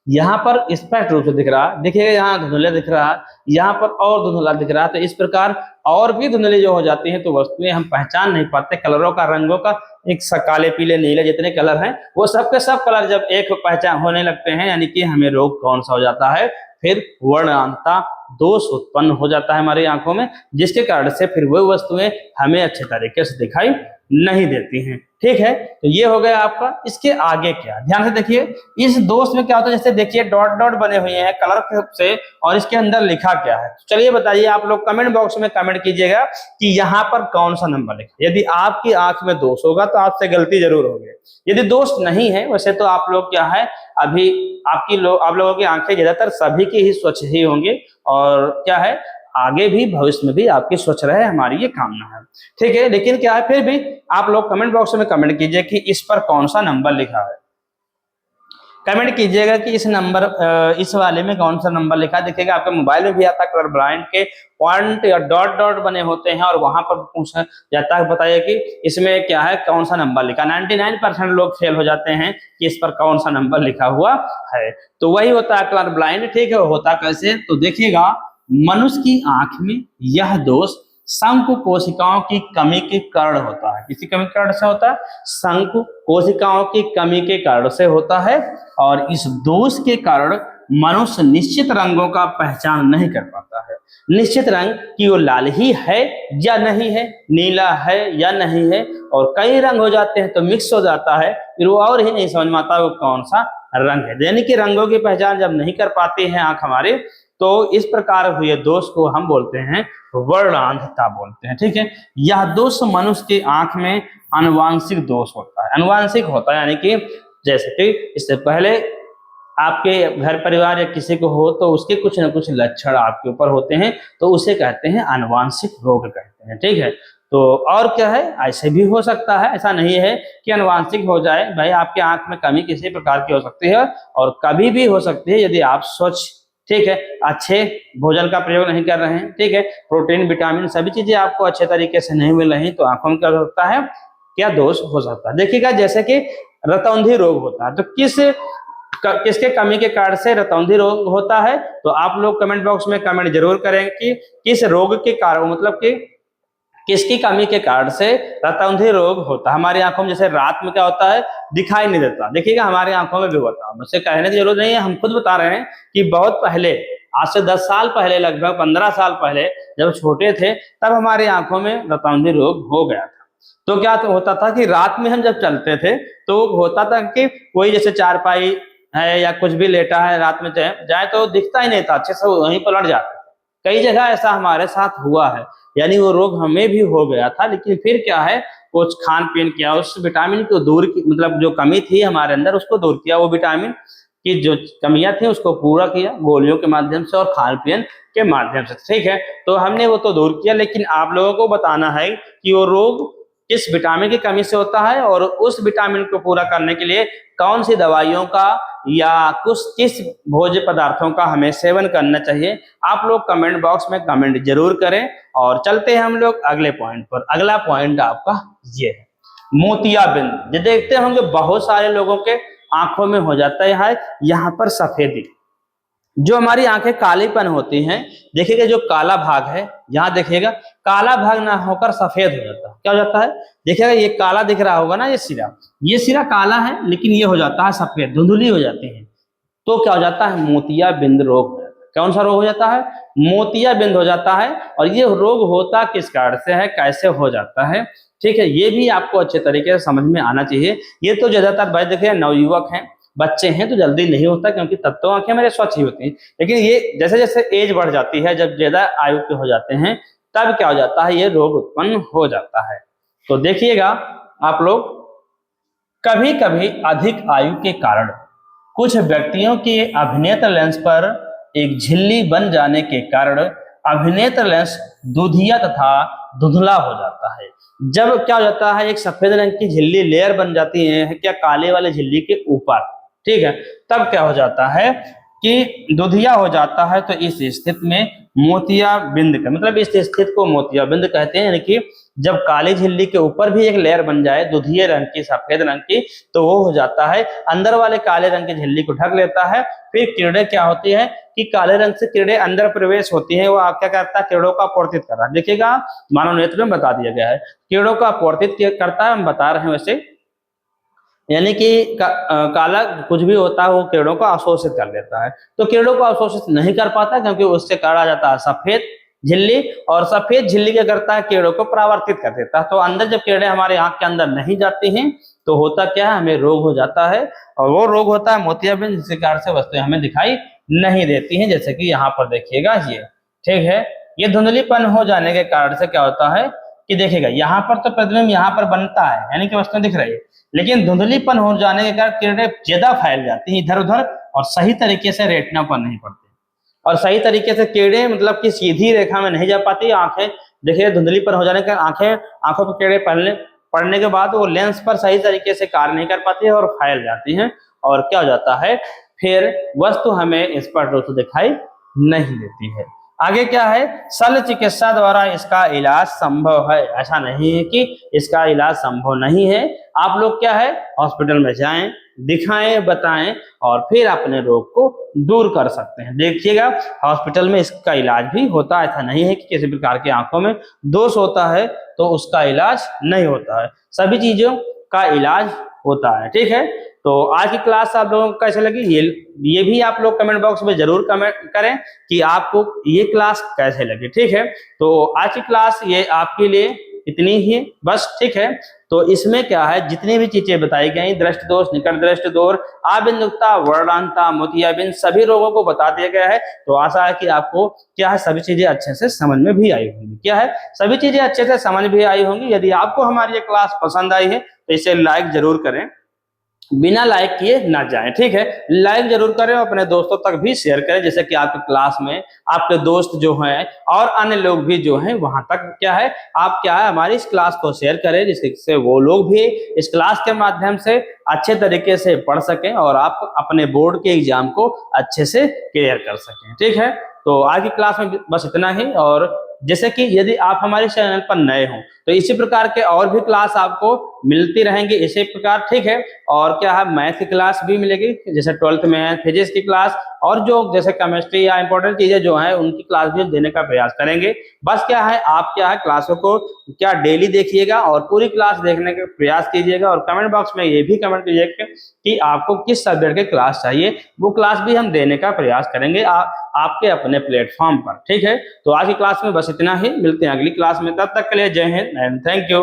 यहाँ पर स्पष्ट रूप से दिख रहा है, देखिएगा यहाँ धुंधला दिख रहा है, यहाँ पर और धुंधला दिख रहा है। तो इस प्रकार और भी धुंधली जो हो जाती है तो वस्तुएं हम पहचान नहीं पाते, कलरों का, रंगों का, एक काले पीले नीले जितने कलर हैं वो सब के सब कलर जब एक पहचान होने लगते हैं, यानी कि हमें रोग कौन सा हो जाता है, फिर वर्णनांतता दोष उत्पन्न हो जाता है हमारी आंखों में, जिसके कारण से फिर वो वस्तुएं हमें अच्छे तरीके से दिखाई नहीं देती हैं। ठीक है, तो ये हो गया आपका। इसके आगे क्या, ध्यान से देखिए, इस दोष में क्या होता है, जैसे देखिए डॉट डॉट बने हुए हैं कलर से, और इसके अंदर लिखा क्या है। चलिए बताइए, आप लोग कमेंट बॉक्स में कमेंट कीजिएगा कि यहाँ पर कौन सा नंबर लिखा। यदि आपकी आंख में दोष होगा तो आपसे गलती जरूर होगी, यदि दोष नहीं है, वैसे तो आप लोग क्या है, अभी आप लोगों की आंखें ज्यादातर सभी की ही स्वच्छ ही होंगी, और क्या है, आगे भी भविष्य में भी आपकी स्वच्छ रहे, हमारी ये कामना है। ठीक है, लेकिन क्या है, फिर भी आप लोग कमेंट बॉक्स में कमेंट कीजिए कि इस पर कौन सा नंबर लिखा है। कमेंट कीजिएगा कि इस वाले में कौन सा नंबर लिखा है। देखिएगा आपके मोबाइल में भी आता है, कलर ब्लाइंड के पॉइंट या डॉट डॉट बने होते हैं, और वहां पर पूछा जाता है, बताइए कि इसमें क्या है, कौन सा नंबर लिखा। 99% लोग फेल हो जाते हैं कि इस पर कौन सा नंबर लिखा हुआ है। तो वही होता है कलर ब्लाइंड। ठीक है, होता कैसे, तो देखिएगा, मनुष्य की आंख में यह दोष संकु कोशिकाओं की कमी के कारण होता है। किसी कमी के कारण से होता है, संकु कोशिकाओं की कमी के कारण से होता है, और इस दोष के कारण मनुष्य निश्चित रंगों का पहचान नहीं कर पाता है। निश्चित रंग कि वो लाल ही है या नहीं है, नीला है या नहीं है, और कई रंग हो जाते हैं तो मिक्स हो जाता है, फिर वो और ही नहीं समझ में आता वो कौन सा रंग है। यानी कि रंगों की पहचान जब नहीं कर पाती है आंख हमारे, तो इस प्रकार हुए दोष को हम बोलते हैं वर्णांधता बोलते हैं। ठीक है, यह दोष मनुष्य की आंख में आनुवांशिक दोष होता है। आनुवांशिक होता है यानी कि जैसे कि इससे पहले आपके घर परिवार या किसी को हो तो उसके कुछ न कुछ लक्षण आपके ऊपर होते हैं, तो उसे कहते हैं आनुवांशिक रोग कहते हैं। ठीक है, तो और क्या है, ऐसे भी हो सकता है, ऐसा नहीं है कि आनुवांशिक हो जाए। भाई आपके आंख में कमी किसी प्रकार की हो सकती है, और कभी भी हो सकती है यदि आप स्वच्छ, ठीक है, अच्छे भोजन का प्रयोग नहीं कर रहे हैं, ठीक है, प्रोटीन विटामिन सभी चीजें आपको अच्छे तरीके से नहीं मिल रही, तो आंखों में क्या हो सकता है, क्या दोष हो सकता है। देखिएगा, जैसे कि रतौंधी रोग होता है, तो किसके कमी के कारण से रतौंधी रोग होता है, तो आप लोग कमेंट बॉक्स में कमेंट जरूर करें कि किस रोग के कारण, मतलब कि किसकी कमी के कारण से रतौंधी रोग होता है। हमारी आंखों में जैसे रात में क्या होता है, दिखाई नहीं देता, देखिएगा हमारी आंखों में भी होता है। मुझसे कहने की जरूरत नहीं है, हम खुद बता रहे हैं कि बहुत पहले, आज से 10 साल पहले, लगभग 15 साल पहले जब छोटे थे, तब हमारी आंखों में रतौंधी रोग हो गया था। तो क्या होता था कि रात में हम जब चलते थे तो होता था कि कोई जैसे चारपाई है या कुछ भी लेटा है, रात में जाए तो दिखता ही नहीं था, अच्छे से वहीं पलट जाते थे। कई जगह ऐसा हमारे साथ हुआ है, यानी वो रोग हमें भी हो गया था, लेकिन फिर क्या है, कुछ खान पीन किया, उस विटामिन को दूर की, मतलब जो कमी थी हमारे अंदर उसको दूर किया, वो विटामिन की जो कमियां थी उसको पूरा किया गोलियों के माध्यम से और खान पीन के माध्यम से। ठीक है, तो हमने वो तो दूर किया, लेकिन आप लोगों को बताना है कि वो रोग किस विटामिन की कमी से होता है, और उस विटामिन को पूरा करने के लिए कौन सी दवाइयों का या किस भोज्य पदार्थों का हमें सेवन करना चाहिए। आप लोग कमेंट बॉक्स में कमेंट जरूर करें, और चलते हैं हम लोग अगले पॉइंट पर। अगला पॉइंट आपका ये है मोतियाबिंद। जो देखते होंगे बहुत सारे लोगों के आंखों में हो जाता है यहाँ पर सफेदी, जो हमारी आंखें कालीपन होती हैं, देखिएगा जो काला भाग है, यहाँ देखिएगा काला भाग ना होकर सफेद हो जाता है। क्या हो जाता है, देखिएगा ये काला दिख रहा होगा ना, ये सिरा काला है, लेकिन ये हो जाता है सफेद, धुंधली हो जाती है, तो क्या हो जाता है, मोतियाबिंद रोग हो जाता है। कौन सा रोग हो जाता है, मोतियाबिंद हो जाता है। और ये रोग होता किस कारण से है, कैसे हो जाता है, ठीक है, ये भी आपको अच्छे तरीके से समझ में आना चाहिए। ये तो ज्यादातर भाई देखिए नवयुवक हैं, बच्चे हैं, तो जल्दी नहीं होता, क्योंकि तब तो आंखें मेरे स्वच्छ ही होती हैं। लेकिन ये जैसे जैसे एज बढ़ जाती है, जब ज्यादा आयु के हो जाते हैं, तब क्या हो जाता है, ये रोग उत्पन्न हो जाता है। तो देखिएगा आप लोग, कभी कभी अधिक आयु के कारण कुछ व्यक्तियों के अभिनेत्र लेंस पर एक झिल्ली बन जाने के कारण अभिनेत्र लेंस दुधिया तथा धुंधला हो जाता है। जब क्या हो जाता है, एक सफेद रंग की झिल्ली लेयर बन जाती है क्या काले वाले झिल्ली के ऊपर, ठीक है, तब क्या हो जाता है कि दुधिया हो जाता है। तो इस स्थिति में मोतियाबिंद का मतलब, इस स्थिति को मोतियाबिंद कहते हैं, यानी कि जब काली झिल्ली के ऊपर भी एक लेयर बन जाए दुधिये रंग की, सफेद रंग की, तो वो हो जाता है, अंदर वाले काले रंग की झिल्ली को ढक लेता है, फिर किरणें क्या होती है कि काले रंग से किरणें अंदर प्रवेश होती है, वो क्या करता है, किरणों का अपवर्तित कर रहा है। देखिएगा मानव नेत्र में बता दिया गया है, किरणों का अपवर्तित करता है, हम बता रहे हैं वैसे, यानी कि काला कुछ भी होता है वो किरणों को अवशोषित कर लेता है। तो किरणों को अवशोषित नहीं कर पाता क्योंकि उससे कहा जाता है सफेद झिल्ली, और सफेद झिल्ली क्या करता है, किरणों को परावर्तित कर देता है। तो अंदर जब किरणें हमारे आंख के अंदर नहीं जाती हैं तो होता क्या है, हमें रोग हो जाता है, और वो रोग होता है मोतियाबिंद, जिसके कारण से वस्तुएं हमें दिखाई नहीं देती हैं, जैसे कि यहाँ पर देखिएगा ये, ठीक है। ये धुंधलीपन हो जाने के कारण से क्या होता है कि देखिएगा यहाँ पर तो प्रतिबिंब यहाँ पर बनता है, यानी कि वस्तुएं दिख रही है, लेकिन धुंधलीपन हो जाने के कारण किरणें ज्यादा फैल जाती हैं इधर उधर, और सही तरीके से रेटिना पर नहीं पड़ती, और सही तरीके से किरणें मतलब कि सीधी रेखा में नहीं जा पाती। आंखें देखिए धुंधलीपन हो जाने के आंखों पर किरणें पड़ने के बाद वो लेंस पर सही तरीके से कार्य नहीं कर पाती है और फैल जाती हैं, और क्या हो जाता है, फिर वस्तु हमें स्पष्ट रूप से दिखाई नहीं देती है। आगे क्या है, शल्य चिकित्सा द्वारा इसका इलाज संभव है। ऐसा नहीं है कि इसका इलाज संभव नहीं है, आप लोग क्या है हॉस्पिटल में जाएं, दिखाएं, बताएं, और फिर अपने रोग को दूर कर सकते हैं। देखिएगा हॉस्पिटल में इसका इलाज भी होता है, ऐसा नहीं है कि किसी प्रकार की आंखों में दोष होता है तो उसका इलाज नहीं होता है, सभी चीजों का इलाज होता है, ठीक है। तो आज की क्लास आप लोगों को कैसे लगी, ये भी आप लोग कमेंट बॉक्स में जरूर कमेंट करें कि आपको ये क्लास कैसे लगी, ठीक है। तो आज की क्लास ये आपके लिए इतनी ही बस, ठीक है। तो इसमें क्या है, जितनी भी चीजें बताई गई, दृष्टि दोष, निकट दृष्टि दोष, आबिंदुकता, वर्णांता, मोतियाबिंद, सभी रोगों को बता दिया गया है। तो आशा है कि आपको क्या है सभी चीजें अच्छे से समझ में भी आई होंगी, क्या है सभी चीजें अच्छे से समझ भी आई होंगी। यदि आपको हमारी ये क्लास पसंद आई है तो इसे लाइक जरूर करें, बिना लाइक किए ना जाएं, ठीक है। लाइक जरूर करें, अपने दोस्तों तक भी शेयर करें, जैसे कि आपके क्लास में आपके दोस्त जो हैं और अन्य लोग भी जो हैं वहां तक क्या है, आप क्या है हमारी इस क्लास को शेयर करें, जिससे वो लोग भी इस क्लास के माध्यम से अच्छे तरीके से पढ़ सकें और आप अपने बोर्ड के एग्जाम को अच्छे से क्लियर कर सकें, ठीक है। तो आज की क्लास में बस इतना ही, और जैसे कि यदि आप हमारे चैनल पर नए हो तो इसी प्रकार के और भी क्लास आपको मिलती रहेंगी इसी प्रकार, ठीक है। और क्या है मैथ की क्लास भी मिलेगी, जैसे 12th में फिजिक्स की क्लास, और जो जैसे केमिस्ट्री या इंपॉर्टेंट चीजें जो हैं उनकी क्लास भी देने का प्रयास करेंगे। बस क्या है आप क्या है क्लासों को क्या डेली देखिएगा और पूरी क्लास देखने का प्रयास कीजिएगा, और कमेंट बॉक्स में ये भी कमेंट कीजिएगा कि आपको किस सब्जेक्ट की क्लास चाहिए, वो क्लास भी हम देने का प्रयास करेंगे आपके अपने प्लेटफॉर्म पर, ठीक है। तो आज की क्लास में बस इतना ही, मिलते हैं अगली क्लास में, तब तक के लिए जय हिंद एंड थैंक यू।